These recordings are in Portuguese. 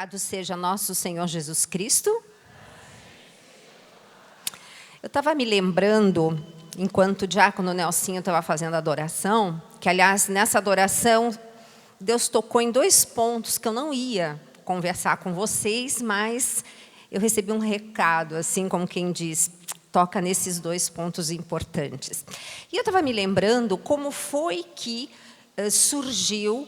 Louvado seja nosso Senhor Jesus Cristo. Eu estava me lembrando, enquanto o diácono Nelsinho estava fazendo a adoração, que, aliás, nessa adoração, Deus tocou em 2 pontos que eu não ia conversar com vocês, mas eu recebi um recado, assim como quem diz, toca nesses 2 pontos importantes. E eu estava me lembrando como foi que surgiu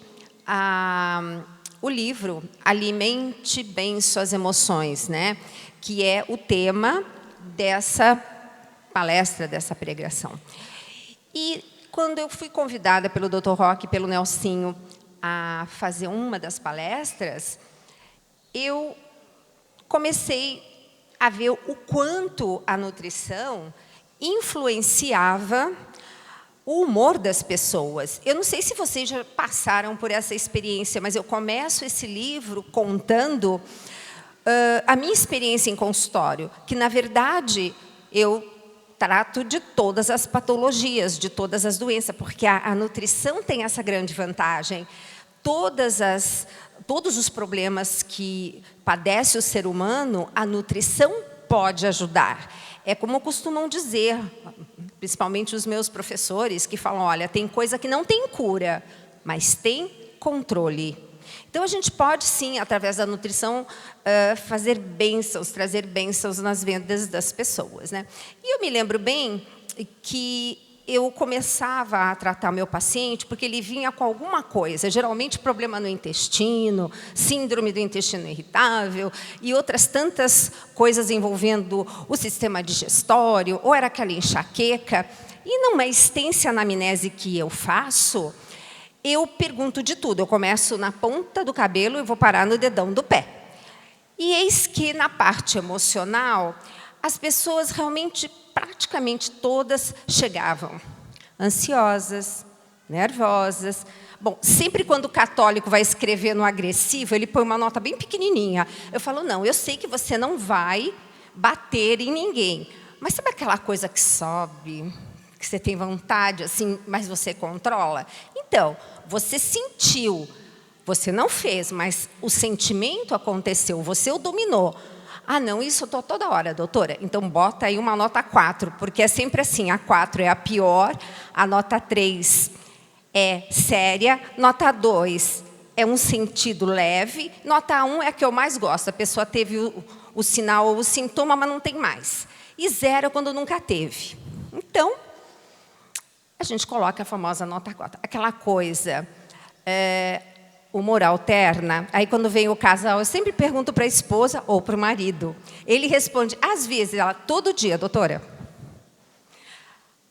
o livro Alimente Bem Suas Emoções, né? Que é o tema dessa palestra, dessa pregação. E quando eu fui convidada pelo Dr. Roque e pelo Nelsinho a fazer uma das palestras, eu comecei a ver o quanto a nutrição influenciava o humor das pessoas. Eu não sei se vocês já passaram por essa experiência, mas eu começo esse livro contando a minha experiência em consultório, que, na verdade, eu trato de todas as patologias, de todas as doenças, porque a nutrição tem essa grande vantagem. Todos os problemas que padece o ser humano, a nutrição pode ajudar. É como costumam dizer, principalmente os meus professores, que falam, olha, tem coisa que não tem cura, mas tem controle. Então, a gente pode, sim, através da nutrição, fazer bênçãos, trazer bênçãos nas vidas das pessoas, né? E eu me lembro bem que eu começava a tratar meu paciente porque ele vinha com alguma coisa, geralmente problema no intestino, síndrome do intestino irritável e outras tantas coisas envolvendo o sistema digestório, ou era aquela enxaqueca. E numa extensa anamnese que eu faço, eu pergunto de tudo. Eu começo na ponta do cabelo e vou parar no dedão do pé. E eis que, na parte emocional, as pessoas realmente, praticamente todas, chegavam ansiosas, nervosas. Bom, sempre quando o católico vai escrever no agressivo, ele põe uma nota bem pequenininha. Eu falo, não, eu sei que você não vai bater em ninguém. Mas sabe aquela coisa que sobe, que você tem vontade, assim, mas você controla? Então, você sentiu, você não fez, mas o sentimento aconteceu, você o dominou. Ah, não, isso eu estou toda hora, doutora. Então, bota aí uma nota 4, porque é sempre assim, a 4 é a pior, a nota 3 é séria, nota 2 é um sentido leve, nota 1 é a que eu mais gosto, a pessoa teve o sinal ou o sintoma, mas não tem mais. E 0 é quando nunca teve. Então, a gente coloca a famosa nota 4. Aquela coisa, o humor alterna. Aí, quando vem o casal, eu sempre pergunto para a esposa ou para o marido. Ele responde, às vezes, ela, todo dia, doutora.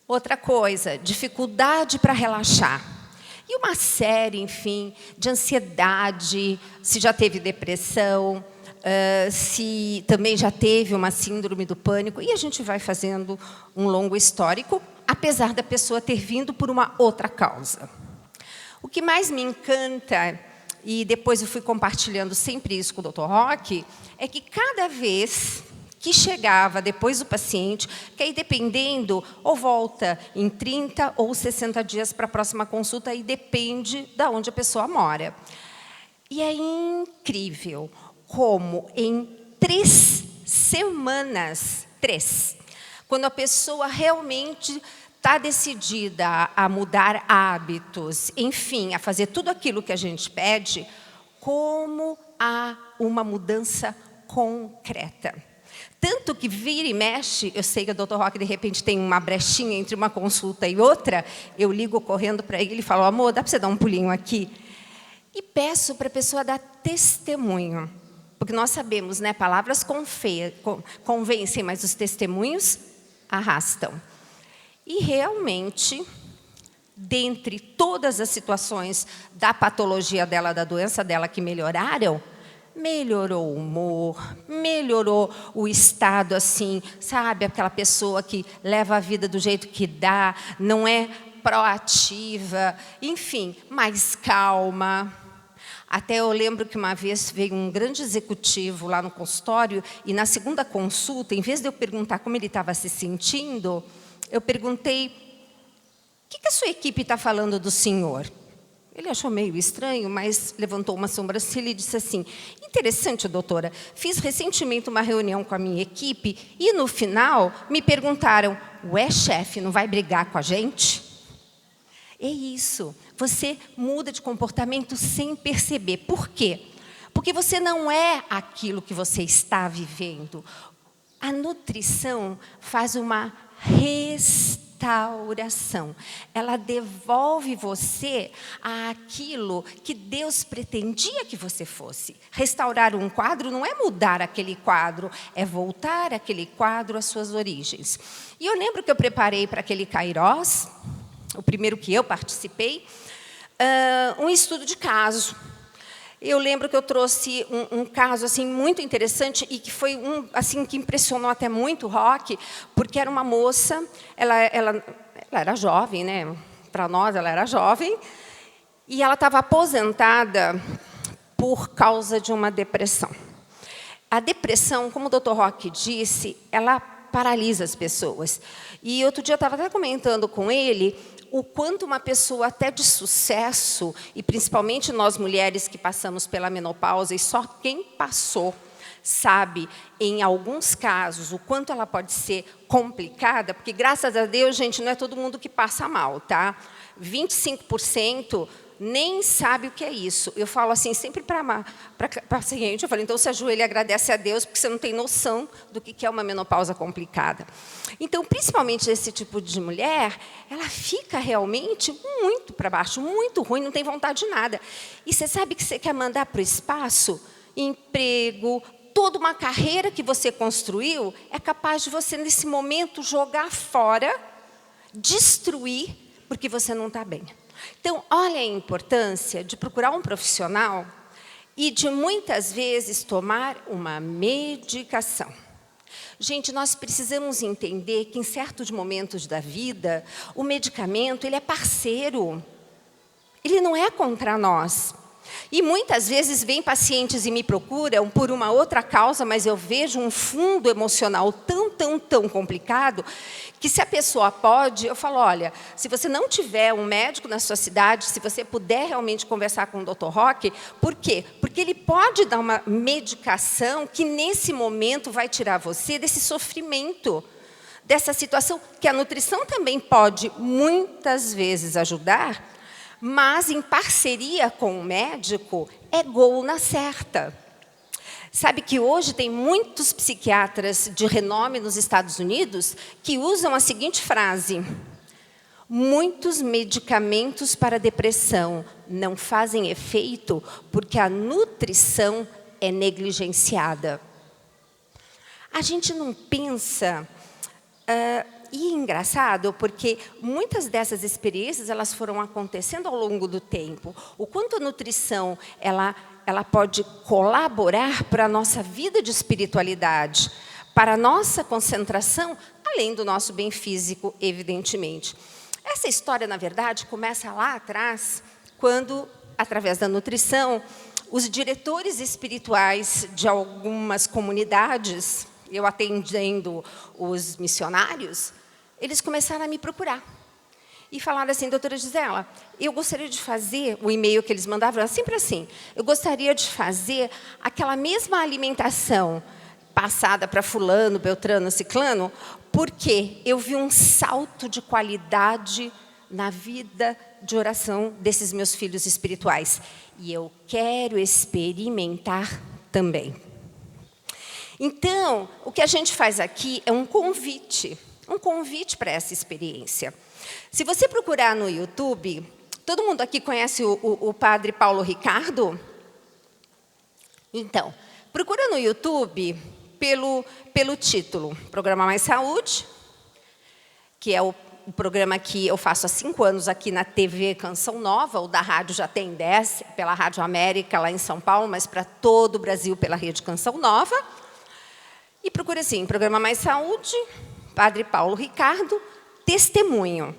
Outra coisa, dificuldade para relaxar. E uma série, enfim, de ansiedade, se já teve depressão, se também já teve uma síndrome do pânico. E a gente vai fazendo um longo histórico, apesar da pessoa ter vindo por uma outra causa. O que mais me encanta, e depois eu fui compartilhando sempre isso com o Dr. Roque, é que cada vez que chegava depois do paciente, que aí dependendo, ou volta em 30 ou 60 dias para a próxima consulta, aí depende de onde a pessoa mora. E é incrível como em 3 semanas, 3, quando a pessoa realmente está decidida a mudar hábitos, enfim, a fazer tudo aquilo que a gente pede, como há uma mudança concreta. Tanto que vira e mexe, eu sei que o Dr. Roque, de repente, tem uma brechinha entre uma consulta e outra, eu ligo correndo para ele e falo, amor, dá para você dar um pulinho aqui? E peço para a pessoa dar testemunho. Porque nós sabemos, né, palavras convencem, mas os testemunhos arrastam. E, realmente, dentre todas as situações da patologia dela, da doença dela que melhoraram, melhorou o humor, melhorou o estado, assim, sabe? Aquela pessoa que leva a vida do jeito que dá, não é proativa, enfim, mais calma. Até eu lembro que uma vez veio um grande executivo lá no consultório e, na segunda consulta, em vez de eu perguntar como ele estava se sentindo, eu perguntei, o que a sua equipe está falando do senhor? Ele achou meio estranho, mas levantou uma sobrancelha e disse assim: interessante, doutora, fiz recentemente uma reunião com a minha equipe e, no final, me perguntaram: ué, chefe, não vai brigar com a gente? É isso, você muda de comportamento sem perceber. Por quê? Porque você não é aquilo que você está vivendo. A nutrição faz uma restauração. Ela devolve você àquilo que Deus pretendia que você fosse. Restaurar um quadro não é mudar aquele quadro, é voltar aquele quadro às suas origens. E eu lembro que eu preparei para aquele Kairos, o primeiro que eu participei, um estudo de caso. Eu lembro que eu trouxe um caso assim muito interessante e que foi assim que impressionou até muito o Roque, porque era uma moça, ela era jovem, né? Para nós ela era jovem, e ela estava aposentada por causa de uma depressão. A depressão, como o Dr. Roque disse, ela paralisa as pessoas. E outro dia eu estava até comentando com ele o quanto uma pessoa até de sucesso, e principalmente nós mulheres que passamos pela menopausa, e só quem passou sabe, em alguns casos, o quanto ela pode ser complicada, porque, graças a Deus, gente, não é todo mundo que passa mal, tá? 25% nem sabe o que é isso. Eu falo assim, sempre para paciente, eu falo, então se ajoelha e agradece a Deus, porque você não tem noção do que é uma menopausa complicada. Então, principalmente esse tipo de mulher, ela fica realmente muito para baixo, muito ruim, não tem vontade de nada. E você sabe que você quer mandar para o espaço? Emprego, toda uma carreira que você construiu, é capaz de você, nesse momento, jogar fora, destruir, porque você não está bem. Então, olha a importância de procurar um profissional e de, muitas vezes, tomar uma medicação. Gente, nós precisamos entender que, em certos momentos da vida, o medicamento ele é parceiro. Ele não é contra nós. E, muitas vezes, vêm pacientes e me procuram por uma outra causa, mas eu vejo um fundo emocional tão complicado, que se a pessoa pode, eu falo, olha, se você não tiver um médico na sua cidade, se você puder realmente conversar com o Dr. Roque, por quê? Porque ele pode dar uma medicação que, nesse momento, vai tirar você desse sofrimento, dessa situação, que a nutrição também pode, muitas vezes, ajudar, mas, em parceria com o médico, é gol na certa. Sabe que hoje tem muitos psiquiatras de renome nos Estados Unidos que usam a seguinte frase: muitos medicamentos para depressão não fazem efeito porque a nutrição é negligenciada. A gente não pensa... E é engraçado, porque muitas dessas experiências elas foram acontecendo ao longo do tempo. O quanto a nutrição ela pode colaborar para a nossa vida de espiritualidade, para a nossa concentração, além do nosso bem físico, evidentemente. Essa história, na verdade, começa lá atrás, quando, através da nutrição, os diretores espirituais de algumas comunidades, eu atendendo os missionários, eles começaram a me procurar. E falaram assim, doutora Gisela, eu gostaria de fazer, o e-mail que eles mandavam era sempre assim, eu gostaria de fazer aquela mesma alimentação passada para fulano, beltrano, ciclano, porque eu vi um salto de qualidade na vida de oração desses meus filhos espirituais. E eu quero experimentar também. Então, o que a gente faz aqui é um convite para essa experiência. Se você procurar no YouTube, todo mundo aqui conhece o padre Paulo Ricardo? Então, procura no YouTube pelo título, Programa Mais Saúde, que é o programa que eu faço há 5 anos aqui na TV Canção Nova, o da rádio já tem 10, pela Rádio América, lá em São Paulo, mas para todo o Brasil pela Rede Canção Nova. E procura assim, Programa Mais Saúde, Padre Paulo Ricardo, Testemunho,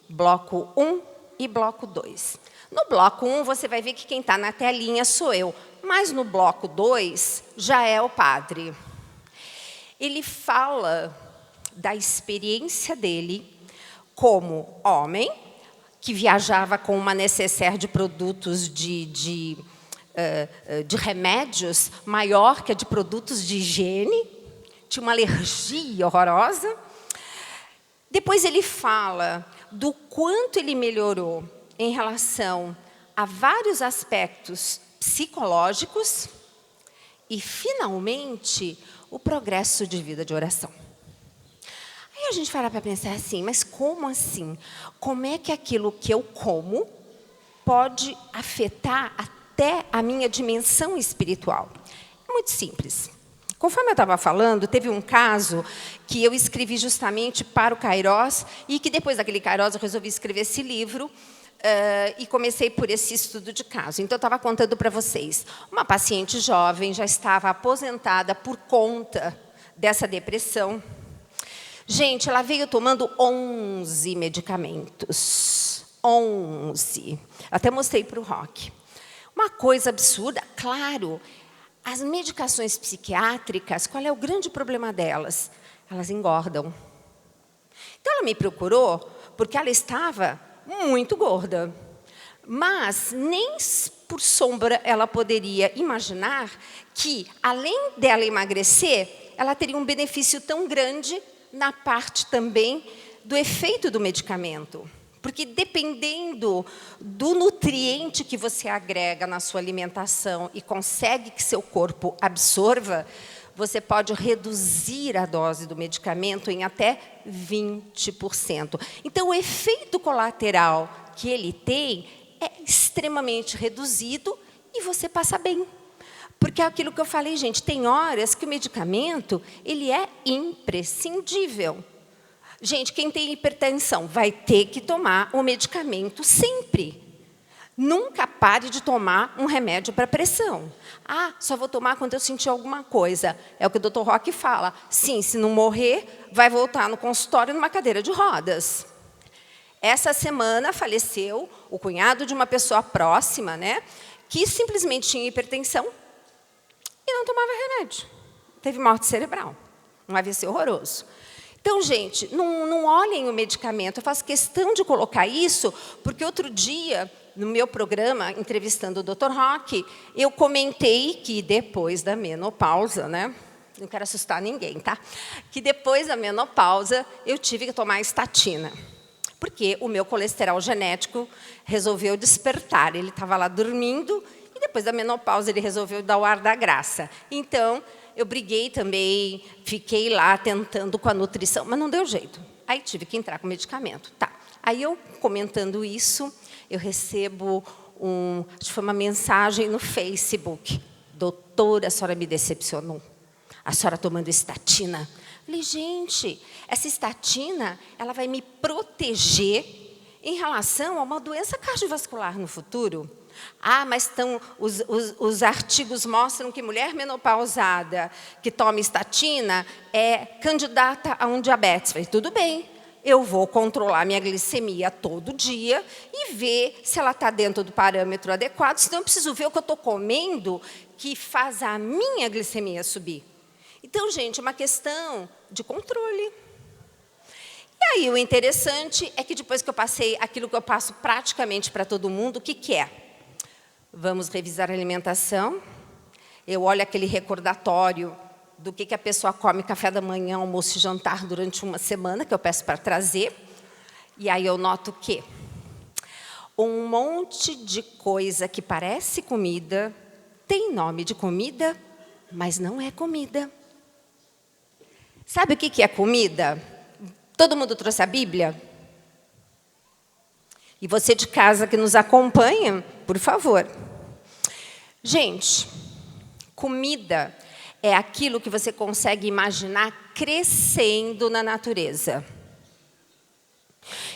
bloco 1 e bloco 2. No bloco 1, você vai ver que quem está na telinha sou eu, mas no bloco 2 já é o padre. Ele fala da experiência dele como homem, que viajava com uma necessaire de produtos de remédios maior que a de produtos de higiene, tinha uma alergia horrorosa. Depois ele fala do quanto ele melhorou em relação a vários aspectos psicológicos e, finalmente, o progresso de vida de oração. Aí a gente para pensar assim, mas como assim? Como é que aquilo que eu como pode afetar até a minha dimensão espiritual? É muito simples. Conforme eu estava falando, teve um caso que eu escrevi justamente para o Kairos, e que depois daquele Kairos eu resolvi escrever esse livro, e comecei por esse estudo de caso. Então, eu estava contando para vocês. Uma paciente jovem já estava aposentada por conta dessa depressão. Gente, ela veio tomando 11 medicamentos. 11. Até mostrei para o Roque. Uma coisa absurda, claro. As medicações psiquiátricas, qual é o grande problema delas? Elas engordam. Então, ela me procurou porque ela estava muito gorda. Mas nem por sombra ela poderia imaginar que, além dela emagrecer, ela teria um benefício tão grande na parte também do efeito do medicamento. Porque, dependendo do nutriente que você agrega na sua alimentação e consegue que seu corpo absorva, você pode reduzir a dose do medicamento em até 20%. Então, o efeito colateral que ele tem é extremamente reduzido e você passa bem. Porque é aquilo que eu falei, gente, tem horas que o medicamento ele é imprescindível. Gente, quem tem hipertensão vai ter que tomar o medicamento sempre. Nunca pare de tomar um remédio para pressão. Ah, só vou tomar quando eu sentir alguma coisa. É o que o Dr. Roque fala. Sim, se não morrer, vai voltar no consultório numa cadeira de rodas. Essa semana faleceu o cunhado de uma pessoa próxima, né, que simplesmente tinha hipertensão e não tomava remédio. Teve morte cerebral. Um AVC horroroso. Então, gente, não olhem o medicamento. Eu faço questão de colocar isso, porque outro dia, no meu programa, entrevistando o Dr. Roque, eu comentei que depois da menopausa, né? Não quero assustar ninguém, tá? Que depois da menopausa, eu tive que tomar estatina. Porque o meu colesterol genético resolveu despertar. Ele estava lá dormindo, e depois da menopausa ele resolveu dar o ar da graça. Então, eu briguei também, fiquei lá tentando com a nutrição, mas não deu jeito. Aí tive que entrar com medicamento. Tá. Aí eu, comentando isso, eu recebo acho que foi uma mensagem no Facebook. Doutora, a senhora me decepcionou. A senhora tomando estatina. Falei, gente, essa estatina ela vai me proteger em relação a uma doença cardiovascular no futuro? Ah, mas os artigos mostram que mulher menopausada que toma estatina é candidata a um diabetes. Falei, tudo bem, eu vou controlar minha glicemia todo dia e ver se ela está dentro do parâmetro adequado, senão eu preciso ver o que eu estou comendo que faz a minha glicemia subir. Então, gente, é uma questão de controle. E aí, o interessante é que depois que eu passei aquilo que eu passo praticamente para todo mundo, o que é? Vamos revisar a alimentação. Eu olho aquele recordatório do que a pessoa come café da manhã, almoço e jantar durante uma semana, que eu peço para trazer. E aí eu noto que um monte de coisa que parece comida, tem nome de comida, mas não é comida. Sabe o que é comida? Todo mundo trouxe a Bíblia? E você de casa que nos acompanha, por favor. Gente, comida é aquilo que você consegue imaginar crescendo na natureza.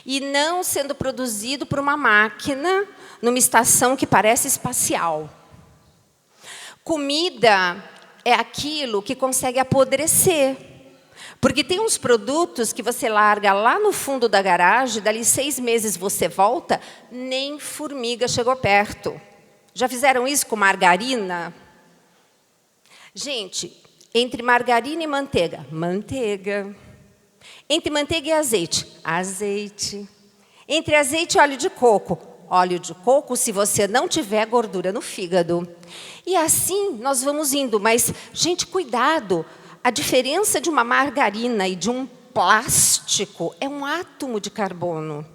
E não sendo produzido por uma máquina numa estação que parece espacial. Comida é aquilo que consegue apodrecer. Porque tem uns produtos que você larga lá no fundo da garagem, dali 6 meses você volta, nem formiga chegou perto. Já fizeram isso com margarina? Gente, entre margarina e manteiga, manteiga. Entre manteiga e azeite, azeite. Entre azeite e óleo de coco. Óleo de coco se você não tiver gordura no fígado. E assim nós vamos indo. Mas, gente, cuidado. A diferença de uma margarina e de um plástico é um átomo de carbono.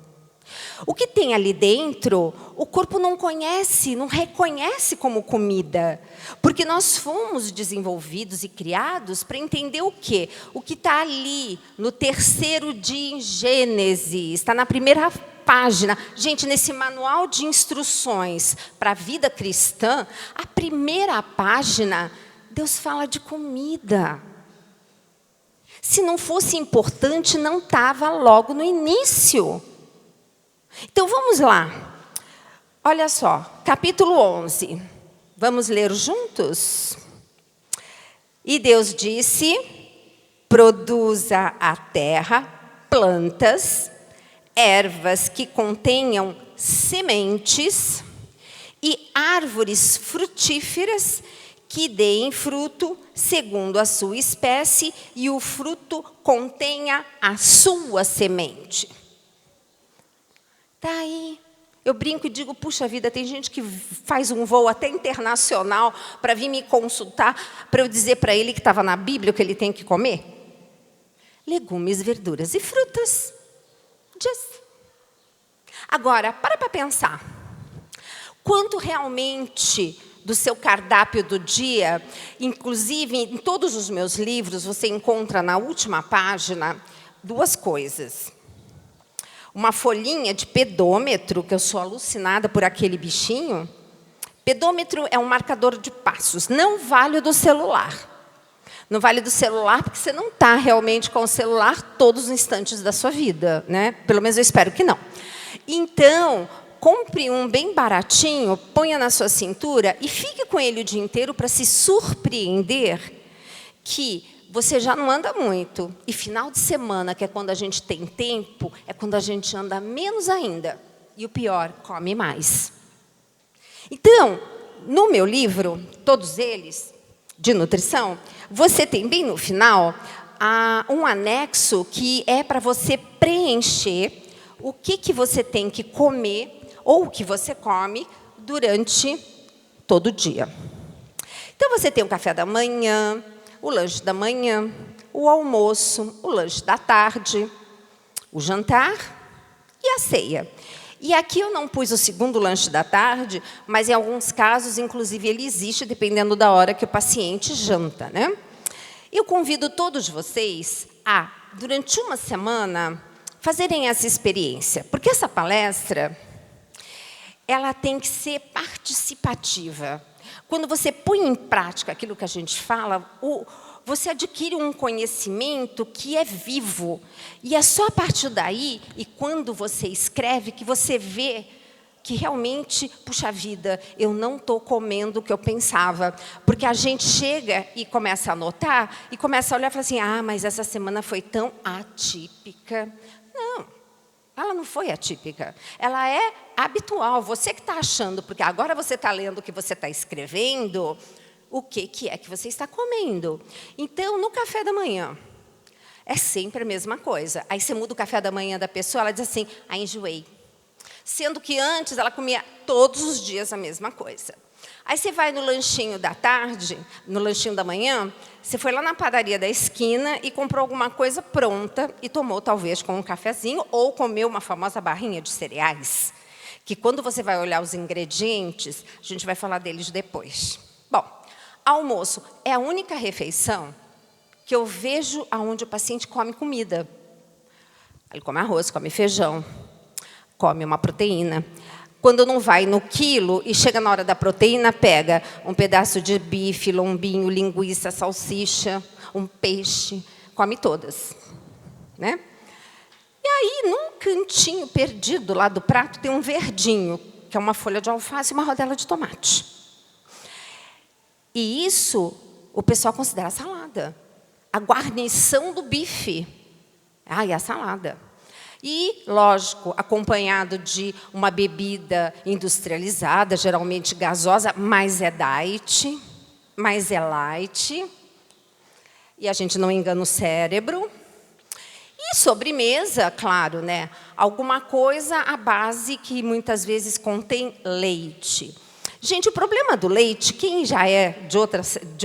O que tem ali dentro, o corpo não conhece, não reconhece como comida. Porque nós fomos desenvolvidos e criados para entender o quê? O que está ali, no 3º dia em Gênesis, está na primeira página. Gente, nesse manual de instruções para a vida cristã, a primeira página, Deus fala de comida. Se não fosse importante, não estava logo no início. Então, vamos lá. Olha só, capítulo 11. Vamos ler juntos? E Deus disse, produza a terra plantas, ervas que contenham sementes e árvores frutíferas que deem fruto segundo a sua espécie e o fruto contenha a sua semente. Está aí. Eu brinco e digo, puxa vida, tem gente que faz um voo até internacional para vir me consultar, para eu dizer para ele que estava na Bíblia o que ele tem que comer. Legumes, verduras e frutas. Just. Agora, para pensar. Quanto realmente do seu cardápio do dia, inclusive em todos os meus livros, você encontra na última página 2 coisas. Uma folhinha de pedômetro, que eu sou alucinada por aquele bichinho. Pedômetro é um marcador de passos, não vale do celular. Não vale do celular porque você não está realmente com o celular todos os instantes da sua vida, né? Pelo menos eu espero que não. Então, compre um bem baratinho, ponha na sua cintura e fique com ele o dia inteiro para se surpreender que você já não anda muito. E final de semana, que é quando a gente tem tempo, é quando a gente anda menos ainda. E o pior, come mais. Então, no meu livro, todos eles, de nutrição, você tem bem no final um anexo que é para você preencher o que você tem que comer ou o que você come durante todo o dia. Então, você tem o café da manhã, o lanche da manhã, o almoço, o lanche da tarde, o jantar e a ceia. E aqui eu não pus o segundo lanche da tarde, mas em alguns casos, inclusive, ele existe, dependendo da hora que o paciente janta, né? Eu convido todos vocês a, durante uma semana, fazerem essa experiência. Porque essa palestra, ela tem que ser participativa. Quando você põe em prática aquilo que a gente fala, você adquire um conhecimento que é vivo. E é só a partir daí, e quando você escreve, que você vê que realmente, puxa vida, eu não estou comendo o que eu pensava. Porque a gente chega e começa a anotar, e começa a olhar e fala assim, mas essa semana foi tão atípica. Não. Ela não foi atípica, ela é habitual. Você que está achando, porque agora você está lendo o que você está escrevendo, o que é que você está comendo. Então, no café da manhã, é sempre a mesma coisa. Aí você muda o café da manhã da pessoa, ela diz assim, enjoei. Sendo que antes ela comia todos os dias a mesma coisa. Aí você vai no lanchinho da tarde, no lanchinho da manhã, você foi lá na padaria da esquina e comprou alguma coisa pronta e tomou, talvez, com um cafezinho ou comeu uma famosa barrinha de cereais, que quando você vai olhar os ingredientes, a gente vai falar deles depois. Bom, almoço é a única refeição que eu vejo onde o paciente come comida. Ele come arroz, come feijão, come uma proteína. Quando não vai no quilo e chega na hora da proteína, pega um pedaço de bife, lombinho, linguiça, salsicha, um peixe, come todas, né? E aí, num cantinho perdido lá do prato, tem um verdinho, que é uma folha de alface e uma rodela de tomate. E isso o pessoal considera salada. A guarnição do bife. E a salada. E, lógico, acompanhado de uma bebida industrializada, geralmente gasosa, mas é diet, mas é light. E a gente não engana o cérebro. E sobremesa, claro, né? Alguma coisa à base que muitas vezes contém leite. Gente, o problema do leite, quem já é de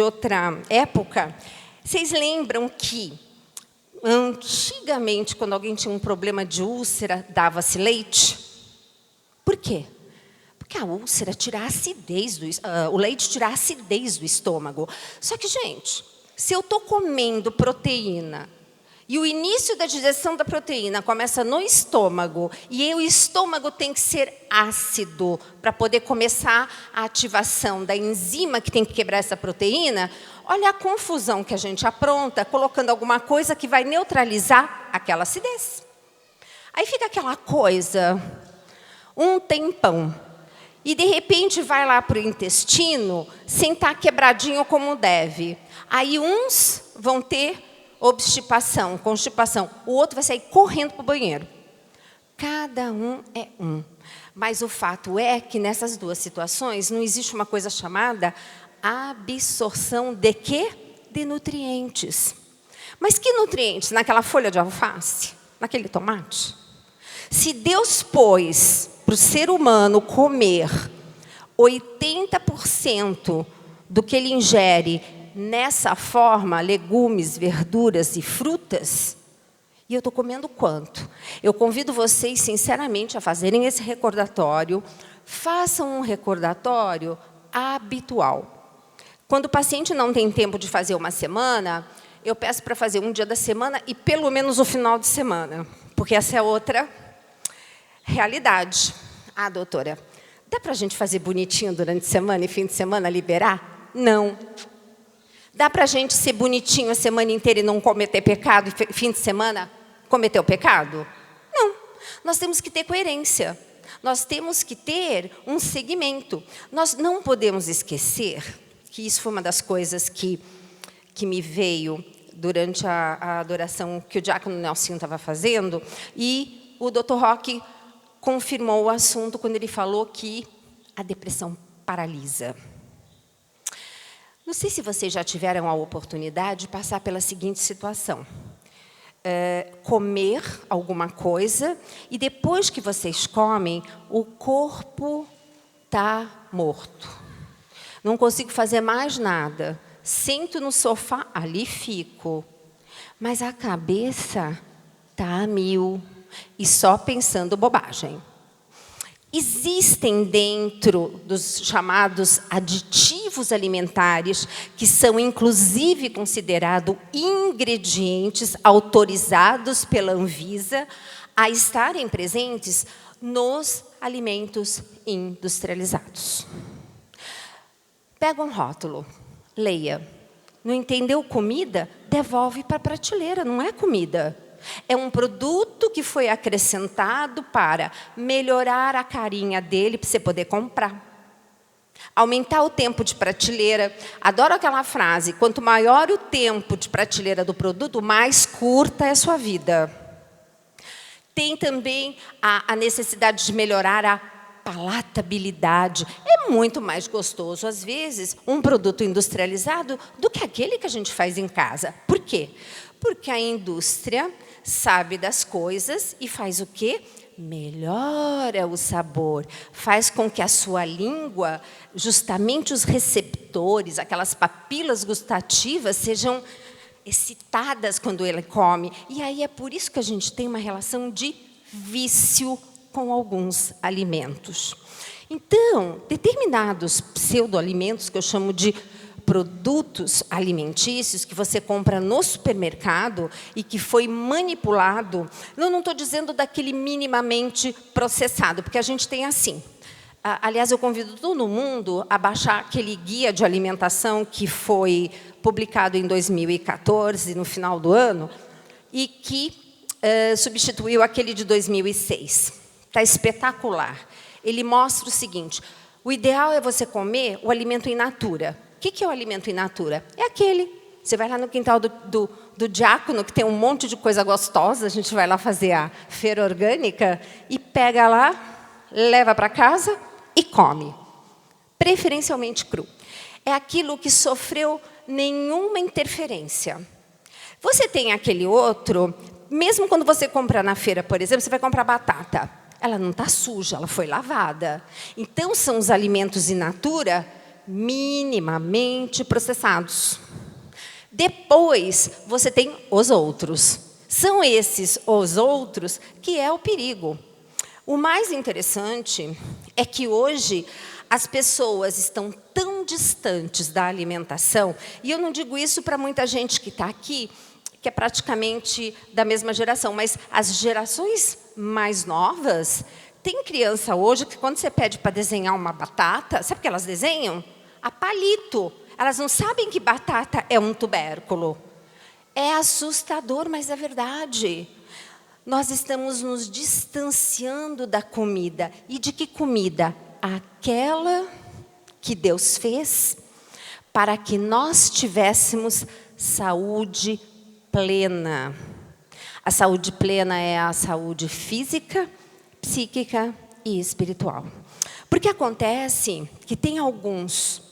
outra época, vocês lembram que antigamente, quando alguém tinha um problema de úlcera, dava-se leite? Por quê? Porque a úlcera tira a acidez o leite tira a acidez do estômago. Só que, gente, se eu estou comendo proteína e o início da digestão da proteína começa no estômago, e o estômago tem que ser ácido para poder começar a ativação da enzima que tem que quebrar essa proteína, olha a confusão que a gente apronta, colocando alguma coisa que vai neutralizar aquela acidez. Aí fica aquela coisa, um tempão, e de repente vai lá para o intestino sem estar quebradinho como deve. Aí uns vão ter obstipação, constipação. O outro vai sair correndo para o banheiro. Cada um é um. Mas o fato é que nessas duas situações não existe uma coisa chamada absorção de quê? De nutrientes. Mas que nutrientes? Naquela folha de alface? Naquele tomate? Se Deus pôs para o ser humano comer 80% do que ele ingere nessa forma, legumes, verduras e frutas, e eu estou comendo quanto? Eu convido vocês, sinceramente, a fazerem esse recordatório. Façam um recordatório habitual. Quando o paciente não tem tempo de fazer uma semana, eu peço para fazer um dia da semana e pelo menos o final de semana, porque essa é outra realidade. Ah, doutora, dá para a gente fazer bonitinho durante a semana e fim de semana liberar? Não. Dá para a gente ser bonitinho a semana inteira e não cometer pecado e fim de semana cometer o pecado? Não. Nós temos que ter coerência. Nós temos que ter um segmento. Nós não podemos esquecer que isso foi uma das coisas que me veio durante a adoração que o diácono Nelsinho estava fazendo, e o Dr. Roque confirmou o assunto quando ele falou que a depressão paralisa. Não sei se vocês já tiveram a oportunidade de passar pela seguinte situação. Comer alguma coisa e depois que vocês comem, o corpo está morto. Não consigo fazer mais nada. Sento no sofá, ali fico. Mas a cabeça está a mil e só pensando bobagem. Existem dentro dos chamados aditivos alimentares, que são inclusive considerados ingredientes autorizados pela Anvisa a estarem presentes nos alimentos industrializados. Pega um rótulo, leia. Não entendeu comida? Devolve para a prateleira, não é comida. É um produto que foi acrescentado para melhorar a carinha dele, para você poder comprar. Aumentar o tempo de prateleira. Adoro aquela frase, quanto maior o tempo de prateleira do produto, mais curta é a sua vida. Tem também a necessidade de melhorar a palatabilidade. É muito mais gostoso, às vezes, um produto industrializado do que aquele que a gente faz em casa. Por quê? Porque a indústria sabe das coisas e faz o quê? Melhora o sabor. Faz com que a sua língua, justamente os receptores, aquelas papilas gustativas, sejam excitadas quando ele come. E aí é por isso que a gente tem uma relação de vício com alguns alimentos. Então, determinados pseudoalimentos, que eu chamo de produtos alimentícios, que você compra no supermercado e que foi manipulado, eu não estou dizendo daquele minimamente processado, porque a gente tem assim. Aliás, eu convido todo mundo a baixar aquele guia de alimentação que foi publicado em 2014, no final do ano, e que substituiu aquele de 2006. Está espetacular. Ele mostra o seguinte: o ideal é você comer o alimento in natura. O que é o alimento in natura? É aquele. Você vai lá no quintal do diácono, que tem um monte de coisa gostosa, a gente vai lá fazer a feira orgânica, e pega lá, leva para casa e come. Preferencialmente cru. É aquilo que sofreu nenhuma interferência. Você tem aquele outro Mesmo quando você compra na feira, por exemplo, você vai comprar batata. Ela não está suja, ela foi lavada. Então, são os alimentos in natura minimamente processados. Depois, você tem os outros. São esses os outros que é o perigo. O mais interessante é que hoje as pessoas estão tão distantes da alimentação, e eu não digo isso para muita gente que está aqui, que é praticamente da mesma geração, mas as gerações mais novas, tem criança hoje que quando você pede para desenhar uma batata, sabe o que elas desenham? A palito. Elas não sabem que batata é um tubérculo. É assustador, mas é verdade. Nós estamos nos distanciando da comida. E de que comida? Aquela que Deus fez para que nós tivéssemos saúde plena. A saúde plena é a saúde física, psíquica e espiritual. Porque acontece que tem alguns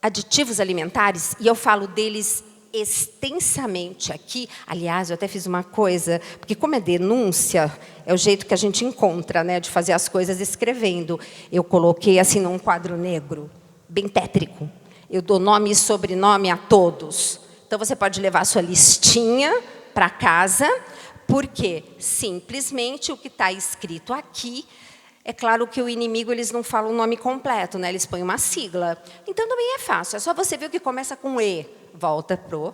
aditivos alimentares, e eu falo deles extensamente aqui. Aliás, eu até fiz uma coisa, porque como é denúncia, é o jeito que a gente encontra, né, de fazer as coisas escrevendo. Eu coloquei assim num quadro negro, bem tétrico. Eu dou nome e sobrenome a todos. Então, você pode levar a sua listinha para casa, porque simplesmente o que está escrito aqui, é claro que o inimigo, eles não falam o nome completo, né? Eles põem uma sigla. Então, também é fácil. É só você ver o que começa com E. Volta para o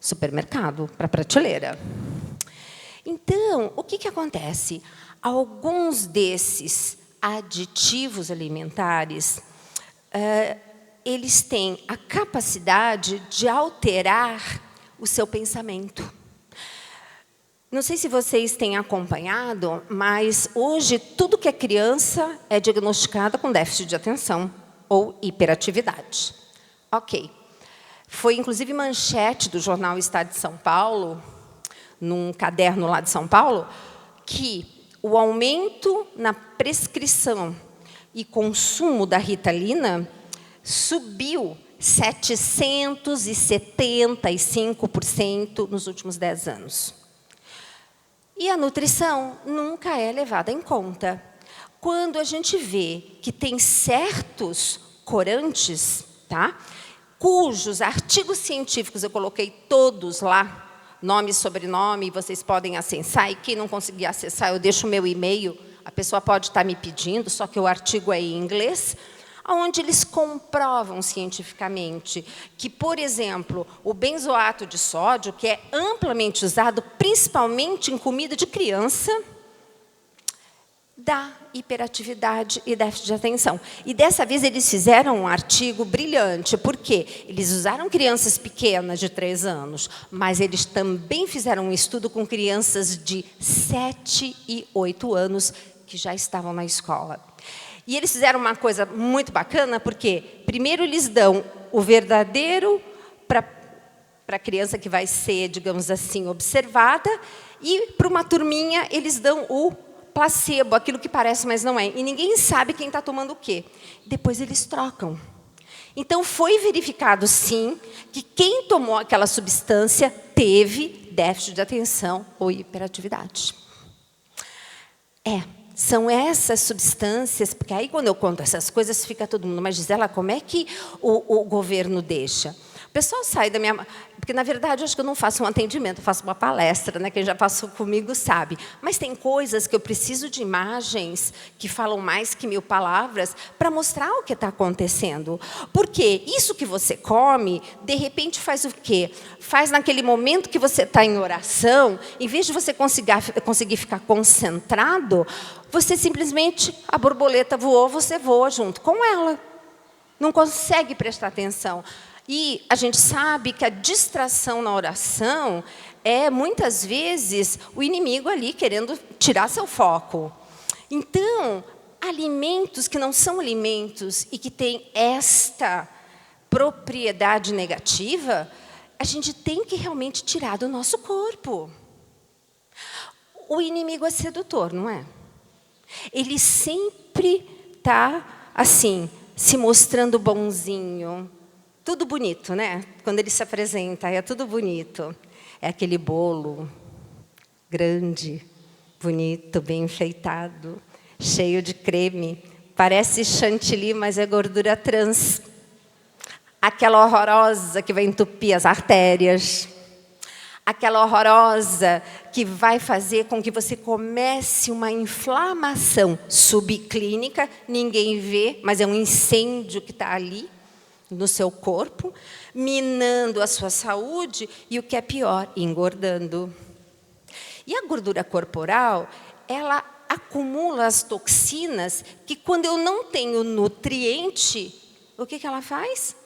supermercado, para a prateleira. Então, o que acontece? Alguns desses aditivos alimentares, eles têm a capacidade de alterar o seu pensamento. Não sei se vocês têm acompanhado, mas hoje tudo que é criança é diagnosticada com déficit de atenção ou hiperatividade. Ok. Foi, inclusive, manchete do jornal Estado de São Paulo, num caderno lá de São Paulo, que o aumento na prescrição e consumo da Ritalina subiu 775% nos últimos 10 anos. E a nutrição nunca é levada em conta. Quando a gente vê que tem certos corantes, tá, cujos artigos científicos eu coloquei todos lá, nome e sobrenome, vocês podem acessar, e quem não conseguir acessar, eu deixo o meu e-mail, a pessoa pode estar me pedindo, só que o artigo é em inglês, onde eles comprovam cientificamente que, por exemplo, o benzoato de sódio, que é amplamente usado, principalmente em comida de criança, dá hiperatividade e déficit de atenção. E dessa vez eles fizeram um artigo brilhante, porque eles usaram crianças pequenas de 3 anos, mas eles também fizeram um estudo com crianças de 7 e 8 anos que já estavam na escola. E eles fizeram uma coisa muito bacana, porque primeiro eles dão o verdadeiro para a criança que vai ser, digamos assim, observada, e para uma turminha eles dão o placebo, aquilo que parece, mas não é. E ninguém sabe quem está tomando o quê. Depois eles trocam. Então, foi verificado, sim, que quem tomou aquela substância teve déficit de atenção ou hiperatividade. São essas substâncias, porque aí quando eu conto essas coisas, fica todo mundo, mas Gisela, como é que o governo deixa? O pessoal sai da minha... Porque, na verdade, eu acho que eu não faço um atendimento, eu faço uma palestra, né? Quem já passou comigo sabe. Mas tem coisas que eu preciso de imagens que falam mais que 1000 palavras para mostrar o que está acontecendo. Porque isso que você come, de repente, faz o quê? Faz naquele momento que você está em oração, em vez de você conseguir ficar concentrado, você simplesmente, a borboleta voou, você voa junto com ela. Não consegue prestar atenção. E a gente sabe que a distração na oração é, muitas vezes, o inimigo ali querendo tirar seu foco. Então, alimentos que não são alimentos e que têm esta propriedade negativa, a gente tem que realmente tirar do nosso corpo. O inimigo é sedutor, não é? Ele sempre está, assim, se mostrando bonzinho. Tudo bonito, né? Quando ele se apresenta, é tudo bonito. É aquele bolo grande, bonito, bem enfeitado, cheio de creme. Parece chantilly, mas é gordura trans. Aquela horrorosa que vai entupir as artérias. Aquela horrorosa que vai fazer com que você comece uma inflamação subclínica, ninguém vê, mas é um incêndio que está ali no seu corpo, minando a sua saúde e, o que é pior, engordando. E a gordura corporal, ela acumula as toxinas que, quando eu não tenho nutriente, o que ela faz?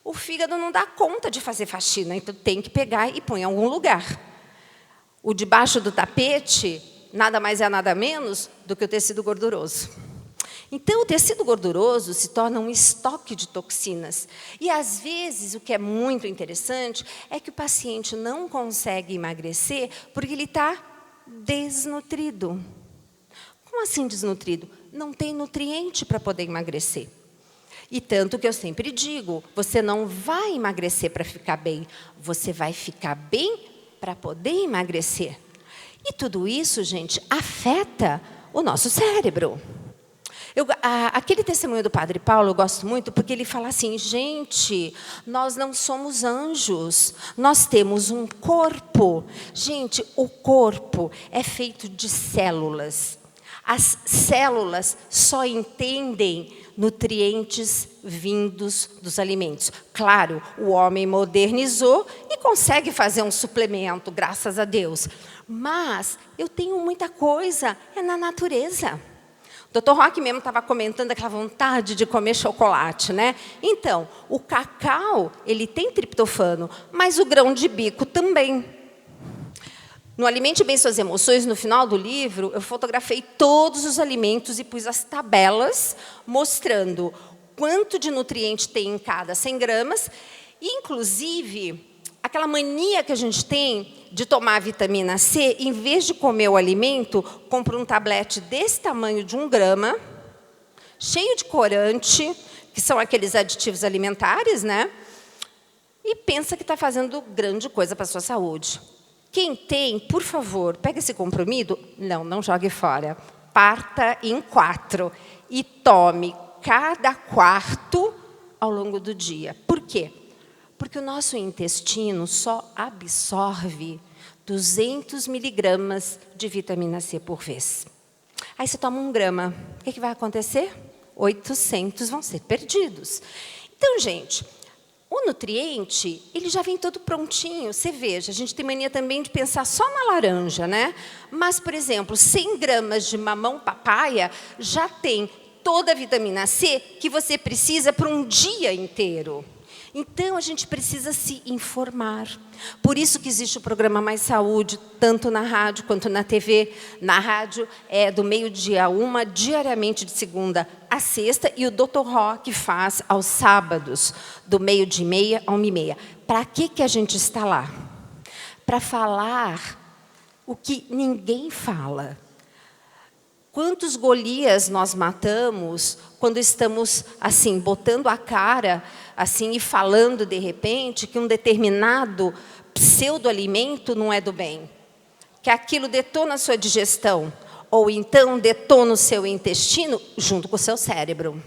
O fígado não dá conta de fazer faxina, então tem que pegar e pôr em algum lugar. O debaixo do tapete, nada mais é nada menos do que o tecido gorduroso. Então, o tecido gorduroso se torna um estoque de toxinas. E, às vezes, o que é muito interessante é que o paciente não consegue emagrecer porque ele está desnutrido. Como assim desnutrido? Não tem nutriente para poder emagrecer. E tanto que eu sempre digo, você não vai emagrecer para ficar bem, você vai ficar bem para poder emagrecer. E tudo isso, gente, afeta o nosso cérebro. Aquele testemunho do Padre Paulo eu gosto muito, porque ele fala assim, gente, nós não somos anjos, nós temos um corpo. Gente, o corpo é feito de células. As células só entendem nutrientes vindos dos alimentos. Claro, o homem modernizou e consegue fazer um suplemento, graças a Deus. Mas eu tenho muita coisa, é na natureza. O Dr. Roque mesmo estava comentando aquela vontade de comer chocolate, né? Então, o cacau, ele tem triptofano, mas o grão de bico também. No Alimente Bem Suas Emoções, no final do livro, eu fotografei todos os alimentos e pus as tabelas mostrando quanto de nutriente tem em cada 100 gramas. E, inclusive, aquela mania que a gente tem de tomar vitamina C, em vez de comer o alimento, compra um tablete desse tamanho de 1 grama, cheio de corante, que são aqueles aditivos alimentares, né? E pensa que está fazendo grande coisa para a sua saúde. Quem tem, por favor, pega esse comprimido, não jogue fora. Parta em 4 e tome cada quarto ao longo do dia. Por quê? Porque o nosso intestino só absorve 200 miligramas de vitamina C por vez. Aí você toma 1 grama. O que vai acontecer? 800 vão ser perdidos. Então, gente, o nutriente, ele já vem todo prontinho. Você veja, a gente tem mania também de pensar só na laranja, né? Mas, por exemplo, 100 gramas de mamão papaya já tem toda a vitamina C que você precisa para um dia inteiro. Então, a gente precisa se informar. Por isso que existe o programa Mais Saúde, tanto na rádio quanto na TV. Na rádio é do meio-dia a 1, diariamente de segunda a sexta, e o Dr. Roque faz aos sábados, do meio-dia e meia a 1h30. Para que a gente está lá? Para falar o que ninguém fala. Quantos Golias nós matamos quando estamos assim botando a cara assim e falando de repente que um determinado pseudoalimento não é do bem, que aquilo detona a sua digestão ou então detona o seu intestino junto com o seu cérebro.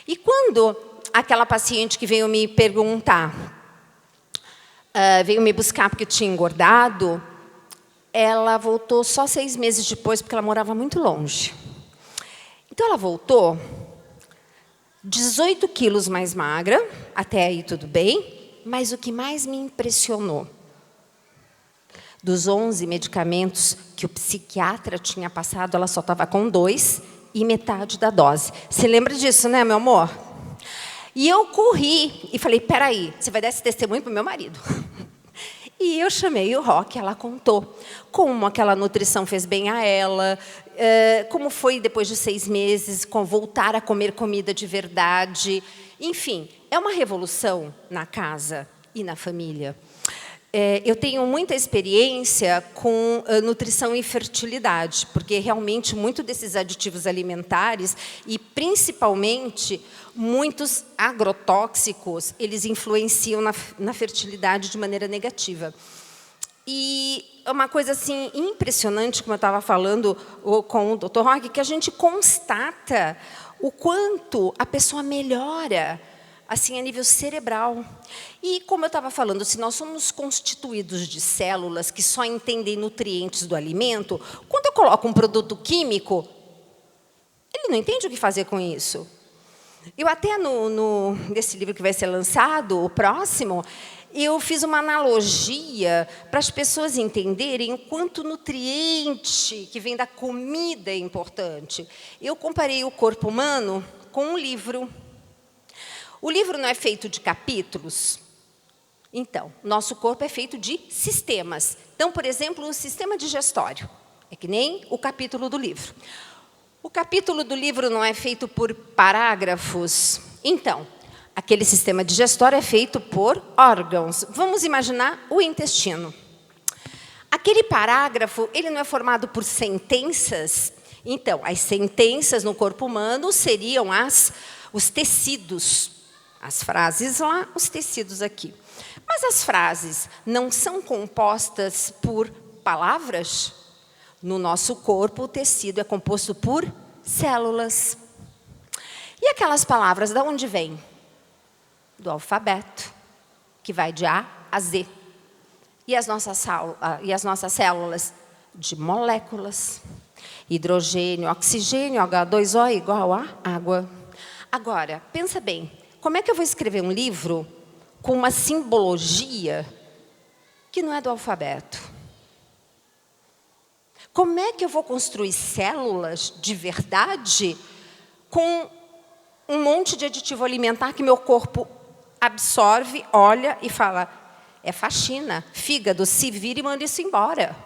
E quando aquela paciente que veio me perguntar, veio me buscar porque tinha engordado, ela voltou só 6 meses depois, porque ela morava muito longe. Então, ela voltou 18 quilos mais magra, até aí tudo bem, mas o que mais me impressionou, dos 11 medicamentos que o psiquiatra tinha passado, ela só estava com 2 e metade da dose. Você lembra disso, né, meu amor? E eu corri e falei, peraí, você vai dar esse testemunho para o meu marido. E eu chamei o Roque, ela contou como aquela nutrição fez bem a ela, como foi depois de 6 meses, voltar a comer comida de verdade. Enfim, é uma revolução na casa e na família. Eu tenho muita experiência com nutrição e fertilidade, porque realmente muito desses aditivos alimentares e principalmente muitos agrotóxicos, eles influenciam na fertilidade de maneira negativa. E uma coisa assim impressionante, como eu estava falando com o Dr. Roque, que a gente constata o quanto a pessoa melhora assim, a nível cerebral. E, como eu estava falando, se nós somos constituídos de células que só entendem nutrientes do alimento, quando eu coloco um produto químico, ele não entende o que fazer com isso. Eu até, nesse livro que vai ser lançado, o próximo, eu fiz uma analogia para as pessoas entenderem o quanto nutriente que vem da comida é importante. Eu comparei o corpo humano com um livro. O livro não é feito de capítulos? Então, nosso corpo é feito de sistemas. Então, por exemplo, o sistema digestório. É que nem o capítulo do livro. O capítulo do livro não é feito por parágrafos? Então, aquele sistema digestório é feito por órgãos. Vamos imaginar o intestino. Aquele parágrafo, ele não é formado por sentenças? Então, as sentenças no corpo humano seriam os tecidos. As frases lá, os tecidos aqui. Mas as frases não são compostas por palavras? No nosso corpo, o tecido é composto por células. E aquelas palavras, de onde vêm? Do alfabeto, que vai de A a Z. E as nossas células? De moléculas. Hidrogênio, oxigênio, H2O igual a água. Agora, pensa bem, como é que eu vou escrever um livro com uma simbologia que não é do alfabeto? Como é que eu vou construir células de verdade com um monte de aditivo alimentar que meu corpo absorve, olha e fala, é faxina, fígado, se vira e manda isso embora.